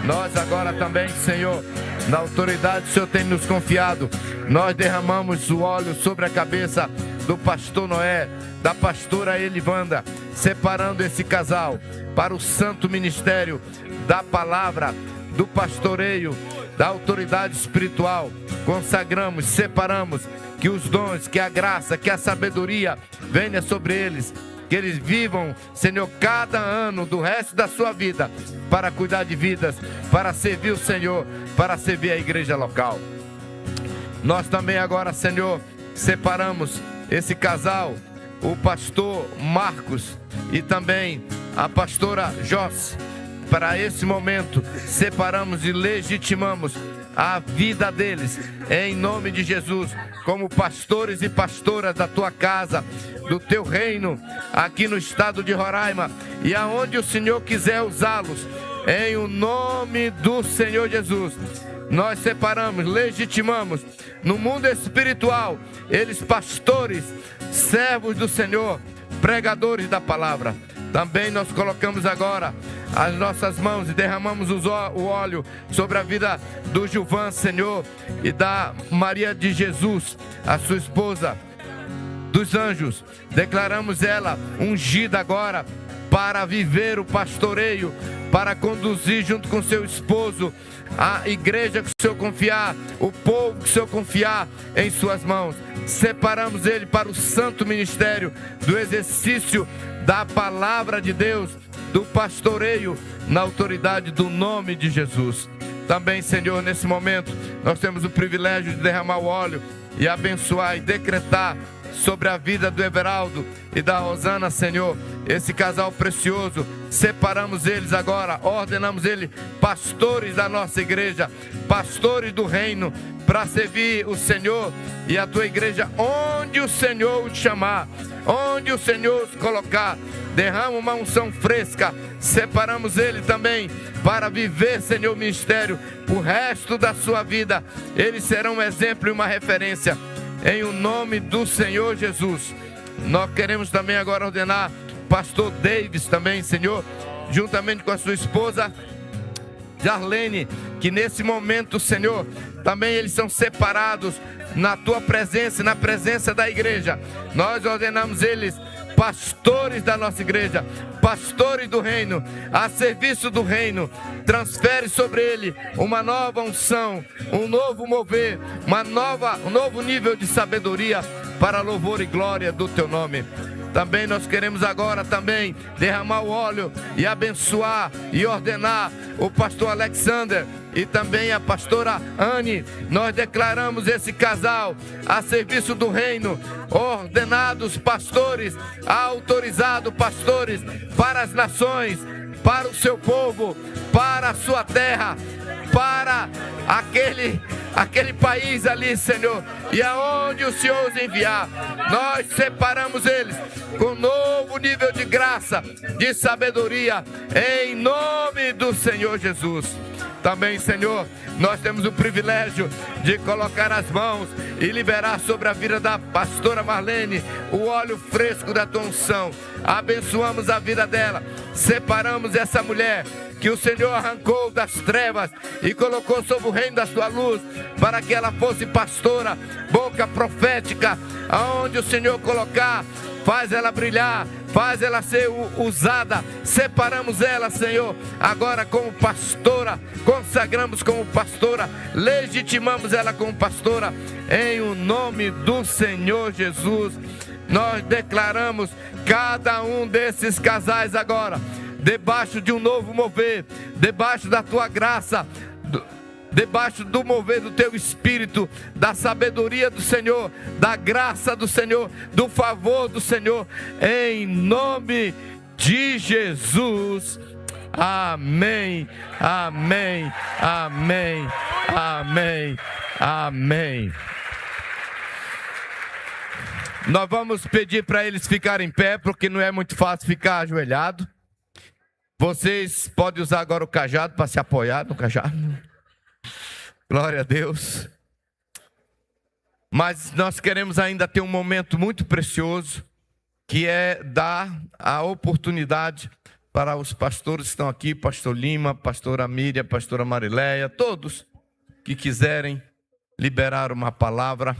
Nós agora também, Senhor, na autoridade que o Senhor tem nos confiado, nós derramamos o óleo sobre a cabeça do pastor Noé, da pastora Elivanda, separando esse casal para o santo ministério da palavra, do pastoreio, da autoridade espiritual. Consagramos, separamos, que os dons, que a graça, que a sabedoria venha sobre eles, que eles vivam, Senhor, cada ano do resto da sua vida para cuidar de vidas, para servir o Senhor, para servir a igreja local. Nós também agora, Senhor, separamos esse casal, o pastor Marcos e também a pastora Josse. Para esse momento, separamos e legitimamos a vida deles, em nome de Jesus, como pastores e pastoras da tua casa, do teu reino, aqui no estado de Roraima, e aonde o Senhor quiser usá-los, em o nome do Senhor Jesus. Nós separamos, legitimamos, no mundo espiritual, eles pastores, servos do Senhor, pregadores da palavra. Também nós colocamos agora as nossas mãos e derramamos o óleo sobre a vida do Gilvan, Senhor, e da Maria de Jesus, a sua esposa, dos anjos. Declaramos ela ungida agora para viver o pastoreio, para conduzir junto com seu esposo a igreja que o Senhor confiar, o povo que o Senhor confiar em suas mãos. Separamos ele para o santo ministério do exercício da palavra de Deus, do pastoreio na autoridade do nome de Jesus. Também, Senhor, nesse momento nós temos o privilégio de derramar o óleo e abençoar e decretar sobre a vida do Everaldo e da Rosana, Senhor, esse casal precioso. Separamos eles agora, ordenamos eles pastores da nossa igreja, pastores do reino, para servir o Senhor e a tua igreja onde o Senhor os chamar, onde o Senhor os colocar. Derrama uma unção fresca. Separamos ele também para viver, Senhor, o ministério o resto da sua vida. Eles serão um exemplo e uma referência, em o nome do Senhor Jesus. Nós queremos também agora ordenar pastor Davis também, Senhor, juntamente com a sua esposa, Jarlene, que nesse momento, Senhor, também eles são separados na tua presença e na presença da igreja. Nós ordenamos eles pastores da nossa igreja, pastores do reino, a serviço do reino. Transfere sobre ele uma nova unção, um novo mover, um novo nível de sabedoria para louvor e glória do teu nome. Também nós queremos agora também derramar o óleo e abençoar e ordenar o pastor Alexander e também a pastora Anne. Nós declaramos esse casal a serviço do reino, ordenados pastores, autorizados pastores para as nações, para o seu povo, para a sua terra, para aquele país ali, Senhor, e aonde o Senhor os enviar, nós separamos eles com novo nível de graça, de sabedoria, em nome do Senhor Jesus. Também, Senhor, nós temos o privilégio de colocar as mãos e liberar sobre a vida da pastora Marlene o óleo fresco da tua unção. Abençoamos a vida dela, separamos essa mulher que o Senhor arrancou das trevas e colocou sobre o reino da sua luz, para que ela fosse pastora, boca profética, aonde o Senhor colocar, faz ela brilhar, faz ela ser usada. Separamos ela, Senhor, agora como pastora, consagramos como pastora, legitimamos ela como pastora, em o nome do Senhor Jesus. Nós declaramos cada um desses casais agora debaixo de um novo mover, debaixo da tua graça, debaixo do mover do teu espírito, da sabedoria do Senhor, da graça do Senhor, do favor do Senhor, em nome de Jesus. Amém, amém, amém, amém, amém. Nós vamos pedir para eles ficarem em pé, porque não é muito fácil ficar ajoelhado. Vocês podem usar agora o cajado para se apoiar no cajado. Glória a Deus. Mas nós queremos ainda ter um momento muito precioso, que é dar a oportunidade para os pastores que estão aqui, pastor Lima, pastora Miriam, pastora Marileia, todos que quiserem liberar uma palavra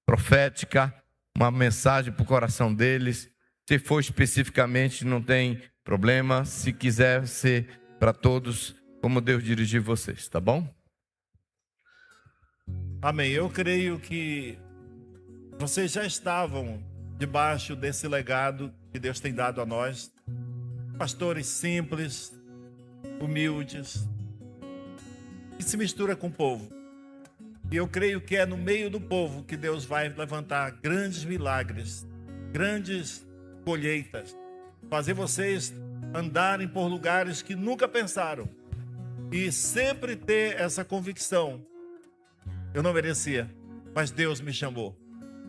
profética, uma mensagem para o coração deles. Se for especificamente, não tem problema, se quiser ser para todos, como Deus dirigir vocês, tá bom? Amém. Eu creio que vocês já estavam debaixo desse legado que Deus tem dado a nós. Pastores simples, humildes, que se mistura com o povo. E eu creio que é no meio do povo que Deus vai levantar grandes milagres, grandes colheitas, fazer vocês andarem por lugares que nunca pensaram e sempre ter essa convicção: eu não merecia, mas Deus me chamou.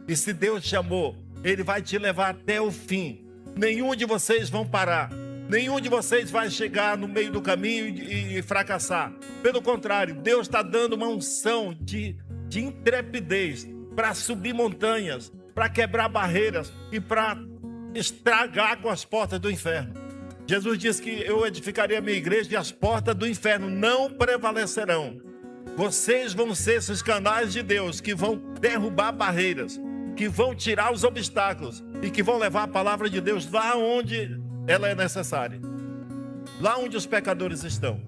E se Deus chamou, Ele vai te levar até o fim. Nenhum de vocês vão parar, nenhum de vocês vai chegar no meio do caminho e fracassar. Pelo contrário, Deus está dando uma unção de intrepidez para subir montanhas, para quebrar barreiras e para estragar com as portas do inferno. Jesus disse que eu edificaria a minha igreja e as portas do inferno não prevalecerão. Vocês vão ser esses canais de Deus que vão derrubar barreiras, que vão tirar os obstáculos e que vão levar a palavra de Deus lá onde ela é necessária, lá onde os pecadores estão.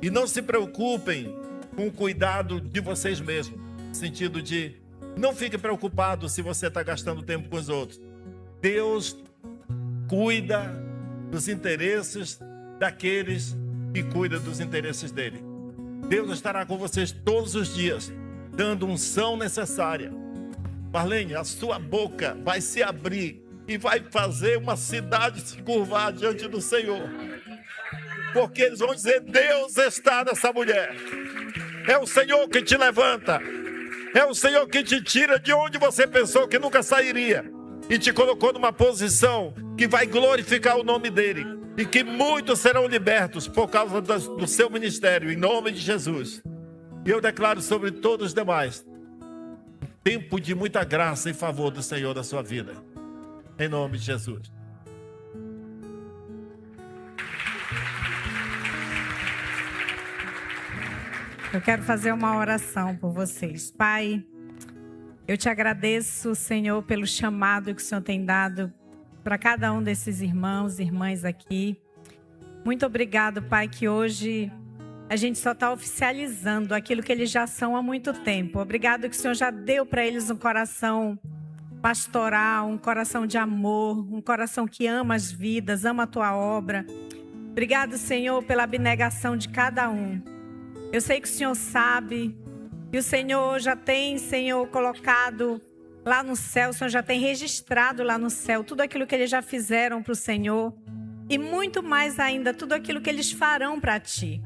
E não se preocupem com o cuidado de vocês mesmos, no sentido de não fique preocupado se você está gastando tempo com os outros. Deus cuida dos interesses daqueles que cuidam dos interesses dele. Deus estará com vocês todos os dias, dando unção necessária. Marlene, a sua boca vai se abrir e vai fazer uma cidade se curvar diante do Senhor. Porque eles vão dizer: Deus está nessa mulher. É o Senhor que te levanta. É o Senhor que te tira de onde você pensou que nunca sairia e te colocou numa posição que vai glorificar o nome dele, e que muitos serão libertos por causa do seu ministério, em nome de Jesus. E eu declaro sobre todos os demais tempo de muita graça e favor do Senhor da sua vida, em nome de Jesus. Eu quero fazer uma oração por vocês. Pai, eu te agradeço, Senhor, pelo chamado que o Senhor tem dado para cada um desses irmãos e irmãs aqui. Muito obrigado, Pai, que hoje a gente só está oficializando aquilo que eles já são há muito tempo. Obrigado que o Senhor já deu para eles um coração pastoral, um coração de amor, um coração que ama as vidas, ama a Tua obra. Obrigado, Senhor, pela abnegação de cada um. Eu sei que o Senhor sabe, e o Senhor já tem, Senhor, colocado lá no céu, o Senhor já tem registrado lá no céu tudo aquilo que eles já fizeram para o Senhor e muito mais ainda, tudo aquilo que eles farão para Ti.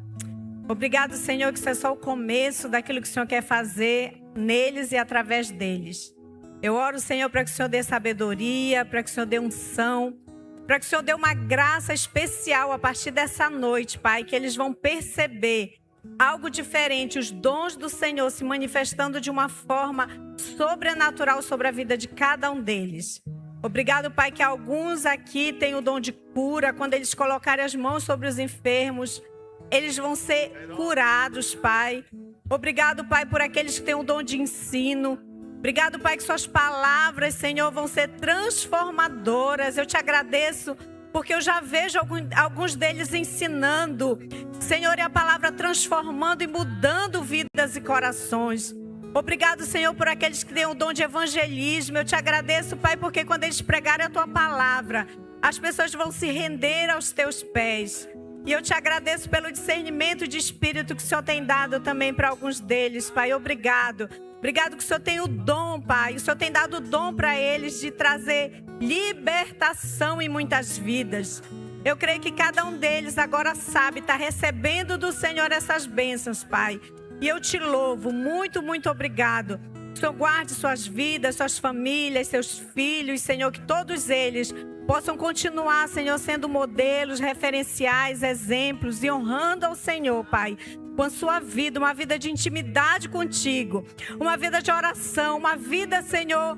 Obrigado, Senhor, que isso é só o começo daquilo que o Senhor quer fazer neles e através deles. Eu oro, Senhor, para que o Senhor dê sabedoria, para que o Senhor dê unção, para que o Senhor dê uma graça especial a partir dessa noite, Pai, que eles vão perceber algo diferente, os dons do Senhor se manifestando de uma forma sobrenatural sobre a vida de cada um deles. Obrigado, Pai, que alguns aqui têm o dom de cura. Quando eles colocarem as mãos sobre os enfermos, eles vão ser curados, Pai. Obrigado, Pai, por aqueles que têm o dom de ensino. Obrigado, Pai, que suas palavras, Senhor, vão ser transformadoras. Eu te agradeço porque eu já vejo alguns deles ensinando, Senhor, e a palavra transformando e mudando vidas e corações. Obrigado, Senhor, por aqueles que têm o dom de evangelismo. Eu te agradeço, Pai, porque quando eles pregarem a Tua palavra, as pessoas vão se render aos Teus pés. E eu te agradeço pelo discernimento de espírito que o Senhor tem dado também para alguns deles, Pai. Obrigado. Obrigado que o Senhor tem o dom, Pai. O Senhor tem dado o dom para eles de trazer libertação em muitas vidas. Eu creio que cada um deles agora sabe, está recebendo do Senhor essas bênçãos, Pai. E eu te louvo. Muito, muito obrigado. O Senhor guarde suas vidas, suas famílias, seus filhos, Senhor, que todos eles possam continuar, Senhor, sendo modelos, referenciais, exemplos e honrando ao Senhor, Pai, com a sua vida, uma vida de intimidade contigo, uma vida de oração, uma vida, Senhor,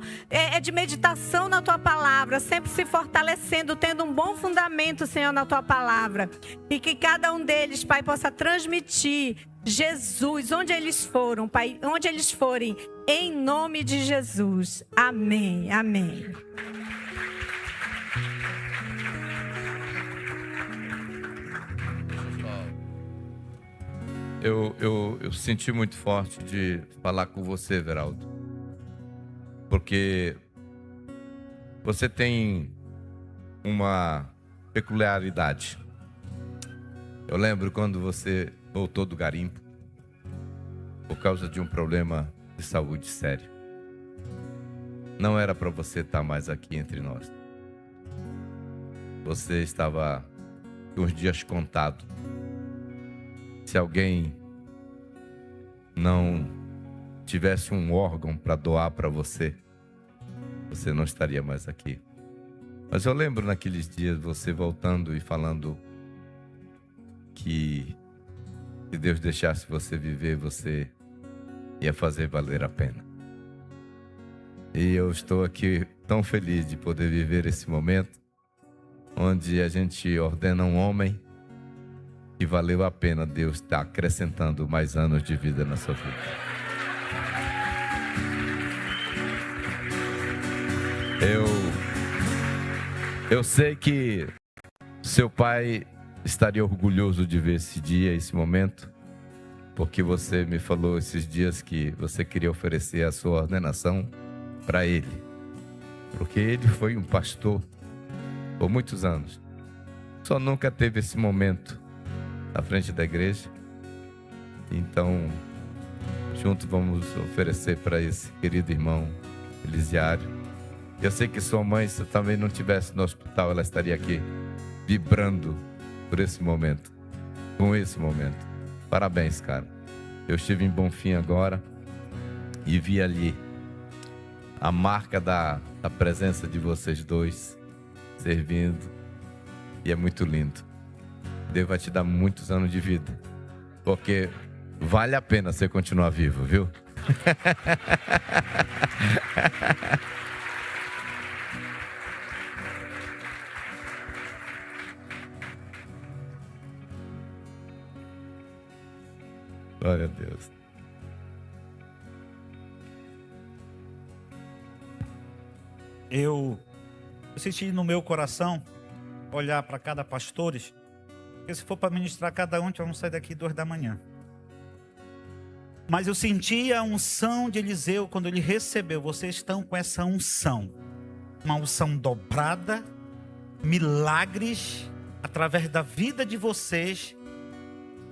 de meditação na Tua palavra, sempre se fortalecendo, tendo um bom fundamento, Senhor, na Tua palavra. E que cada um deles, Pai, possa transmitir Jesus, onde eles foram, Pai, onde eles forem, em nome de Jesus. Amém, amém. Eu senti muito forte de falar com você, Veraldo, porque você tem uma peculiaridade. Eu lembro quando você voltou do garimpo por causa de um problema de saúde sério. Não era para você estar mais aqui entre nós. Você estava com os dias contados. Se alguém não tivesse um órgão para doar para você, você não estaria mais aqui. Mas eu lembro naqueles dias você voltando e falando que se Deus deixasse você viver, você ia fazer valer a pena. E eu estou aqui tão feliz de poder viver esse momento onde a gente ordena um homem e valeu a pena Deus estar acrescentando mais anos de vida na sua vida. Eu sei que seu pai estaria orgulhoso de ver esse dia, esse momento, porque você me falou esses dias que você queria oferecer a sua ordenação para ele, porque ele foi um pastor por muitos anos, só nunca teve esse momento à frente da igreja. Então, juntos vamos oferecer para esse querido irmão Elisiário. Eu sei que sua mãe, se também não estivesse no hospital, ela estaria aqui vibrando por esse momento, com esse momento. Parabéns, cara. Eu estive em Bonfim agora e vi ali a marca da presença de vocês dois servindo, e é muito lindo. Deus vai te dar muitos anos de vida, porque vale a pena você continuar vivo, viu? Glória a Deus. Eu senti no meu coração olhar para cada pastor, porque se for para ministrar cada um, vamos sair daqui 2 da manhã. Mas eu senti a unção de Eliseu quando ele recebeu. Vocês estão com essa unção, uma unção dobrada, milagres através da vida de vocês,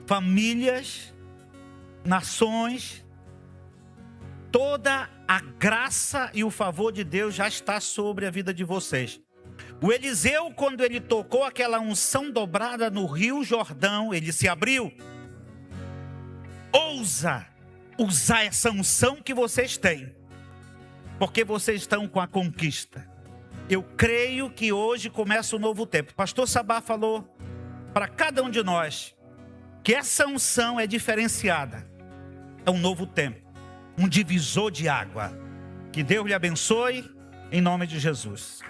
famílias, nações. Toda a graça e o favor de Deus já está sobre a vida de vocês. O Eliseu, quando ele tocou aquela unção dobrada no Rio Jordão, ele se abriu. Ousa usar essa unção que vocês têm, porque vocês estão com a conquista. Eu creio que hoje começa um novo tempo. Pastor Sabá falou para cada um de nós que essa unção é diferenciada. É um novo tempo, um divisor de água. Que Deus lhe abençoe, em nome de Jesus.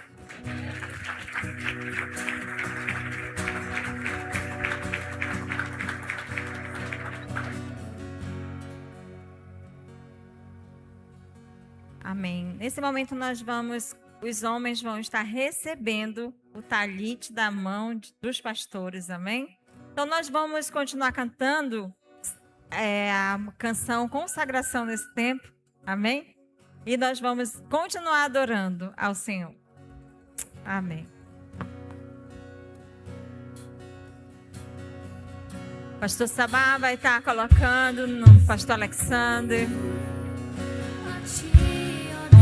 Amém. Nesse momento os homens vão estar recebendo o talite da mão dos pastores, amém? Então nós vamos continuar cantando a canção Consagração nesse tempo, amém? E nós vamos continuar adorando ao Senhor. Amém. Pastor Sabá vai estar colocando no pastor Alexander.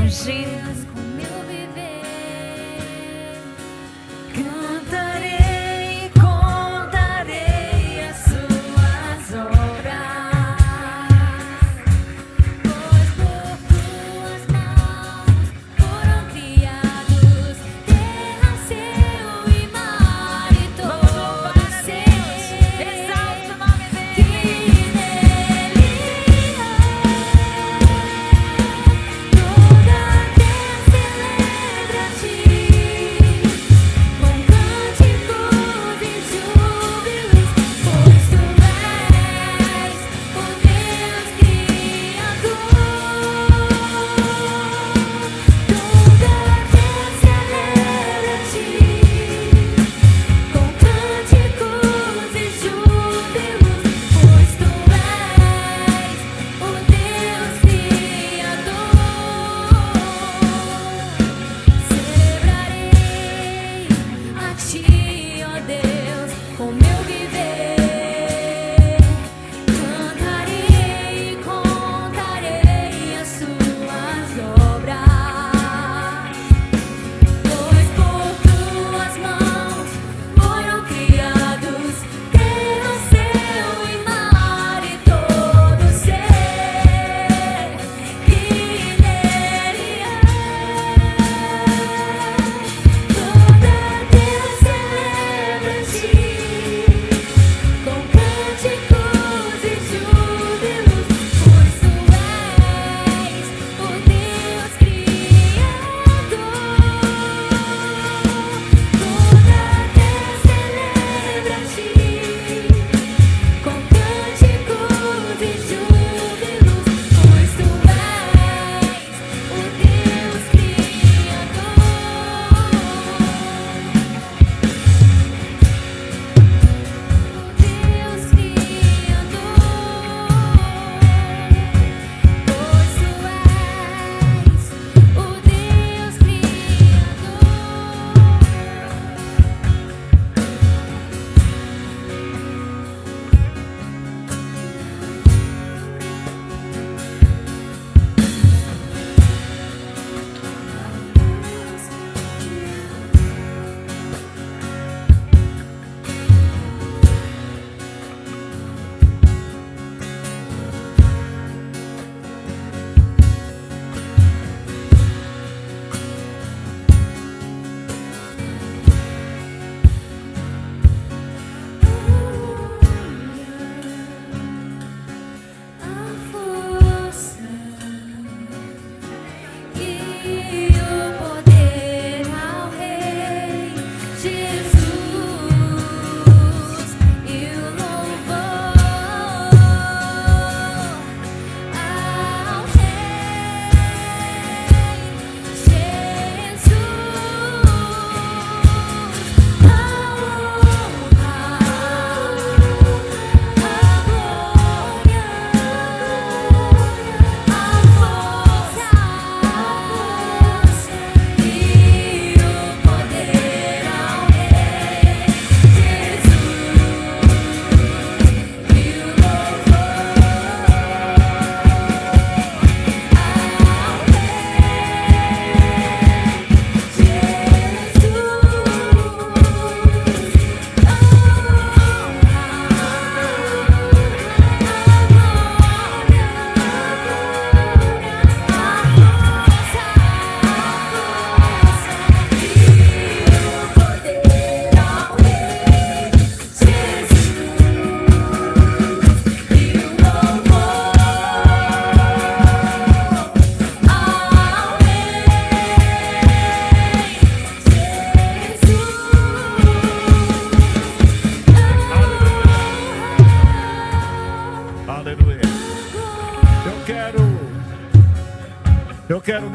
Ungindo. Cantarei, contarei as suas obras, pois por tuas mãos foram criados terra, céu e mar e todo ser. Exalte o nome dele. Que nele toda a excelência.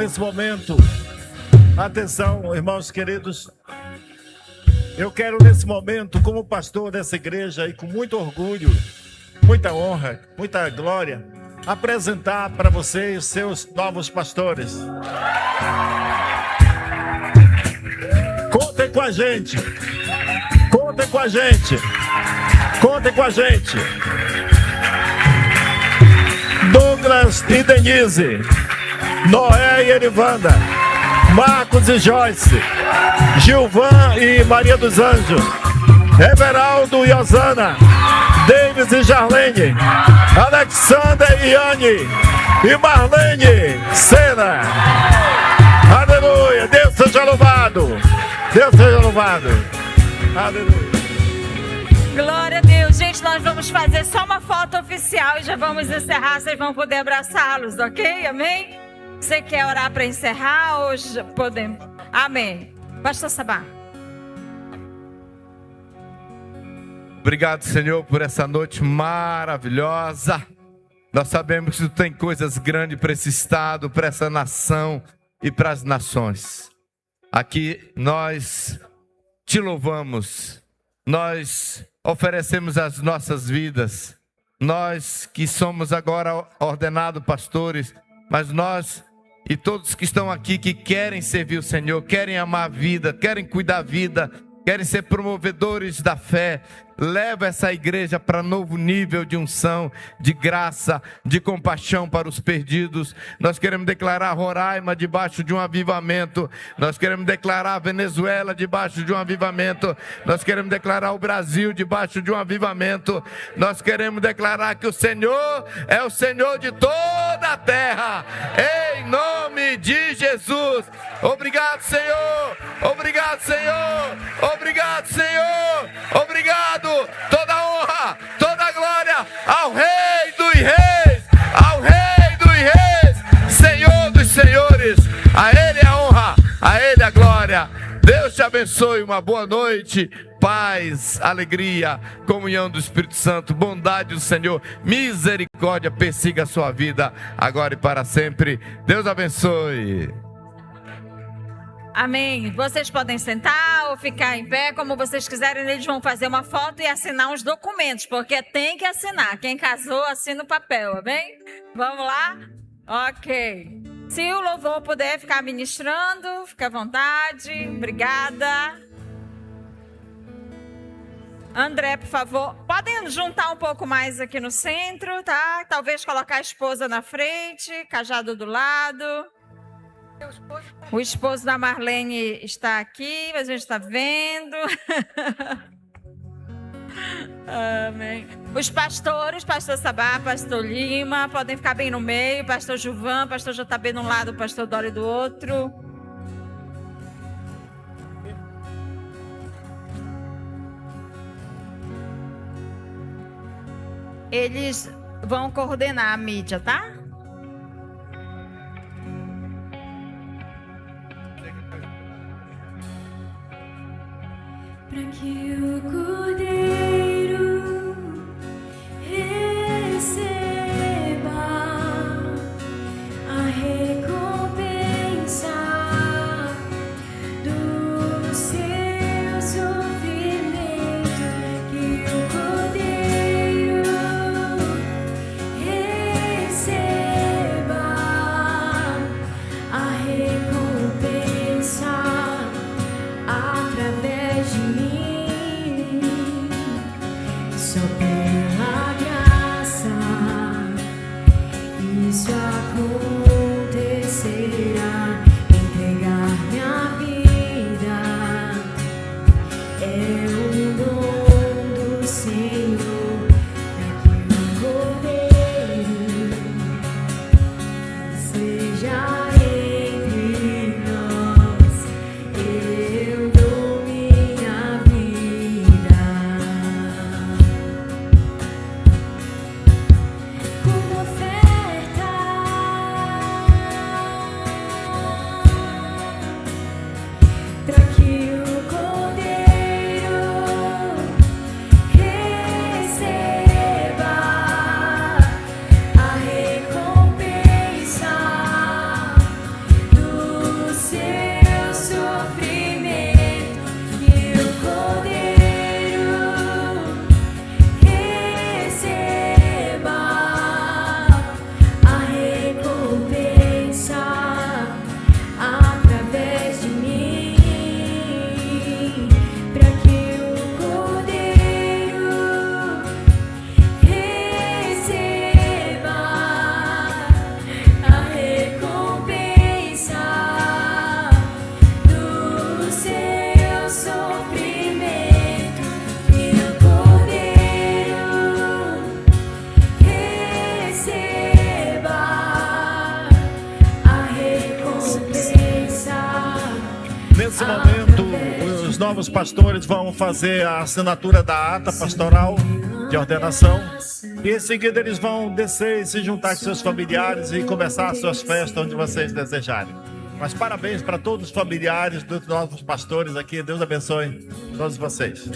nesse momento, atenção, irmãos queridos, eu quero nesse momento, como pastor dessa igreja e com muito orgulho, muita honra, muita glória, apresentar para vocês os seus novos pastores. Contem com a gente. Contem com a gente. Contem com a gente. Douglas e Denise, Noé e Erivanda, Marcos e Joyce, Gilvan e Maria dos Anjos, Everaldo e Osana, Davis e Jarlene, Alexander e Anne, e Marlene Sena. Aleluia, Deus seja louvado. Deus seja louvado. Aleluia. Glória a Deus. Gente, nós vamos fazer só uma foto oficial e já vamos encerrar. Vocês vão poder abraçá-los, ok? Amém? Você quer orar para encerrar? Hoje podemos. Amém. Pastor Sabá. Obrigado, Senhor, por essa noite maravilhosa. Nós sabemos que Tu tem coisas grandes para esse estado, para essa nação e para as nações. Aqui nós Te louvamos, nós oferecemos as nossas vidas, nós que somos agora ordenados pastores, mas nós e todos que estão aqui que querem servir o Senhor, querem amar a vida, querem cuidar da vida, querem ser promovedores da fé, leva essa igreja para novo nível de unção, de graça, de compaixão para os perdidos. Nós queremos declarar Roraima debaixo de um avivamento. Nós queremos declarar a Venezuela debaixo de um avivamento. Nós queremos declarar o Brasil debaixo de um avivamento. Nós queremos declarar que o Senhor é o Senhor de toda a terra. Em nome de Jesus. Obrigado, Senhor. Obrigado, Senhor. Obrigado, Senhor. Obrigado. Toda honra, toda glória ao Rei dos Reis, ao Rei dos Reis, Senhor dos Senhores. A Ele a honra, a Ele a glória. Deus te abençoe, uma boa noite, paz, alegria, comunhão do Espírito Santo, bondade do Senhor, misericórdia persiga a sua vida, agora e para sempre. Deus abençoe. Amém. Vocês podem sentar ou ficar em pé, como vocês quiserem. Eles vão fazer uma foto e assinar uns documentos, porque tem que assinar. Quem casou, assina o papel, amém? Vamos lá? Ok. Se o louvor puder ficar ministrando, fica à vontade. Obrigada. André, por favor, podem juntar um pouco mais aqui no centro, tá? Talvez colocar a esposa na frente, cajado do lado. O esposo da Marlene está aqui, mas a gente está vendo. Amém. Os pastores, pastor Sabá, pastor Lima, podem ficar bem no meio. Pastor Gilvan, pastor JB de um lado, pastor Dori do outro. Eles vão coordenar a mídia, tá? Para que o Cordeiro receba a recompensa do seu sofrimento, que o Cordeiro receba a recompensa através de mim. Nesse momento, os novos pastores vão fazer a assinatura da ata pastoral de ordenação. E em seguida eles vão descer e se juntar com seus familiares e começar as suas festas onde vocês desejarem. Mas parabéns para todos os familiares dos novos pastores aqui. Deus abençoe todos vocês.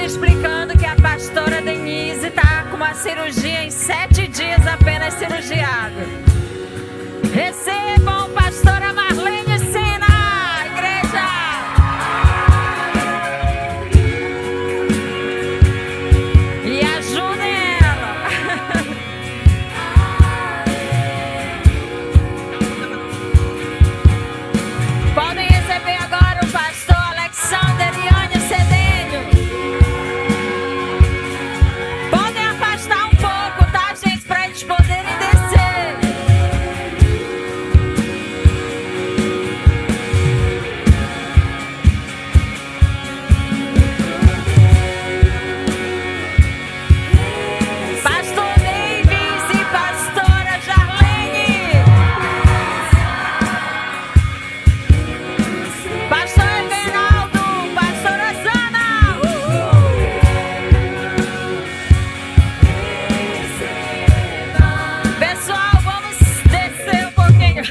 Explicando que a pastora Denise está com uma cirurgia em 7 dias apenas cirurgiado. Recebam pastora Marlene Sena, igreja! E ajudem ela. Podem receber agora o pastor Alexander Iane Cedenho. Poderem descer. Pastor Davis e pastora Jarlene. Pastor Everaldo, pastora Zana. Pessoal, vamos descer um pouquinho.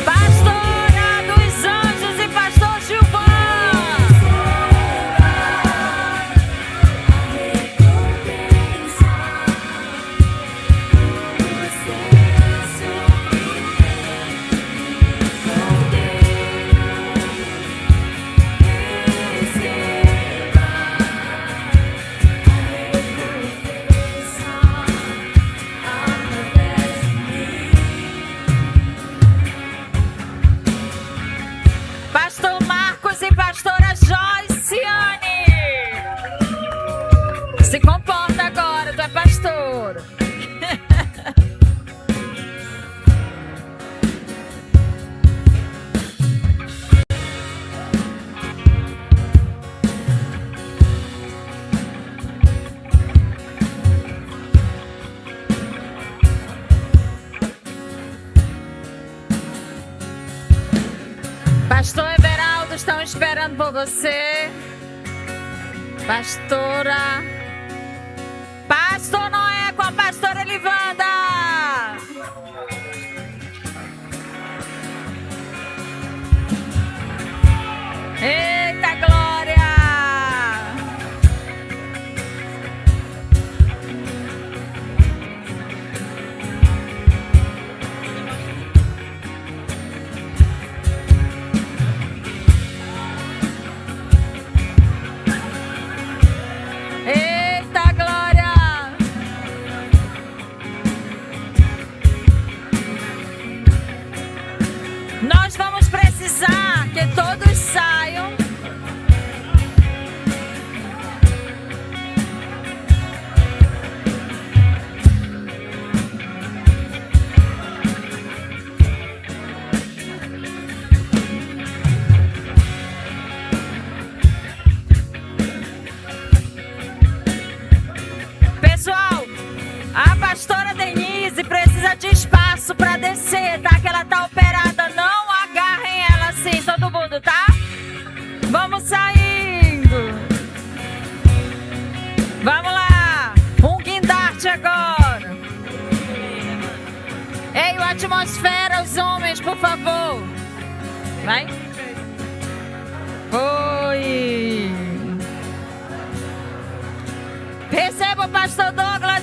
Pastora dos Anjos e pastor Gilvan. Pastor Marcos e pastora Joyciane. Se comporta agora, tu é pastor. Pastor Everaldo, estão esperando por você. Pastora. Pastor Noé com a pastora Elivanda. Eita glória! Eita glória! todo mundo, tá? Vamos saindo. Vamos lá. Um guindaste agora. Ei, o atmosfera, os homens, por favor. Vai. Foi. Receba o pastor Douglas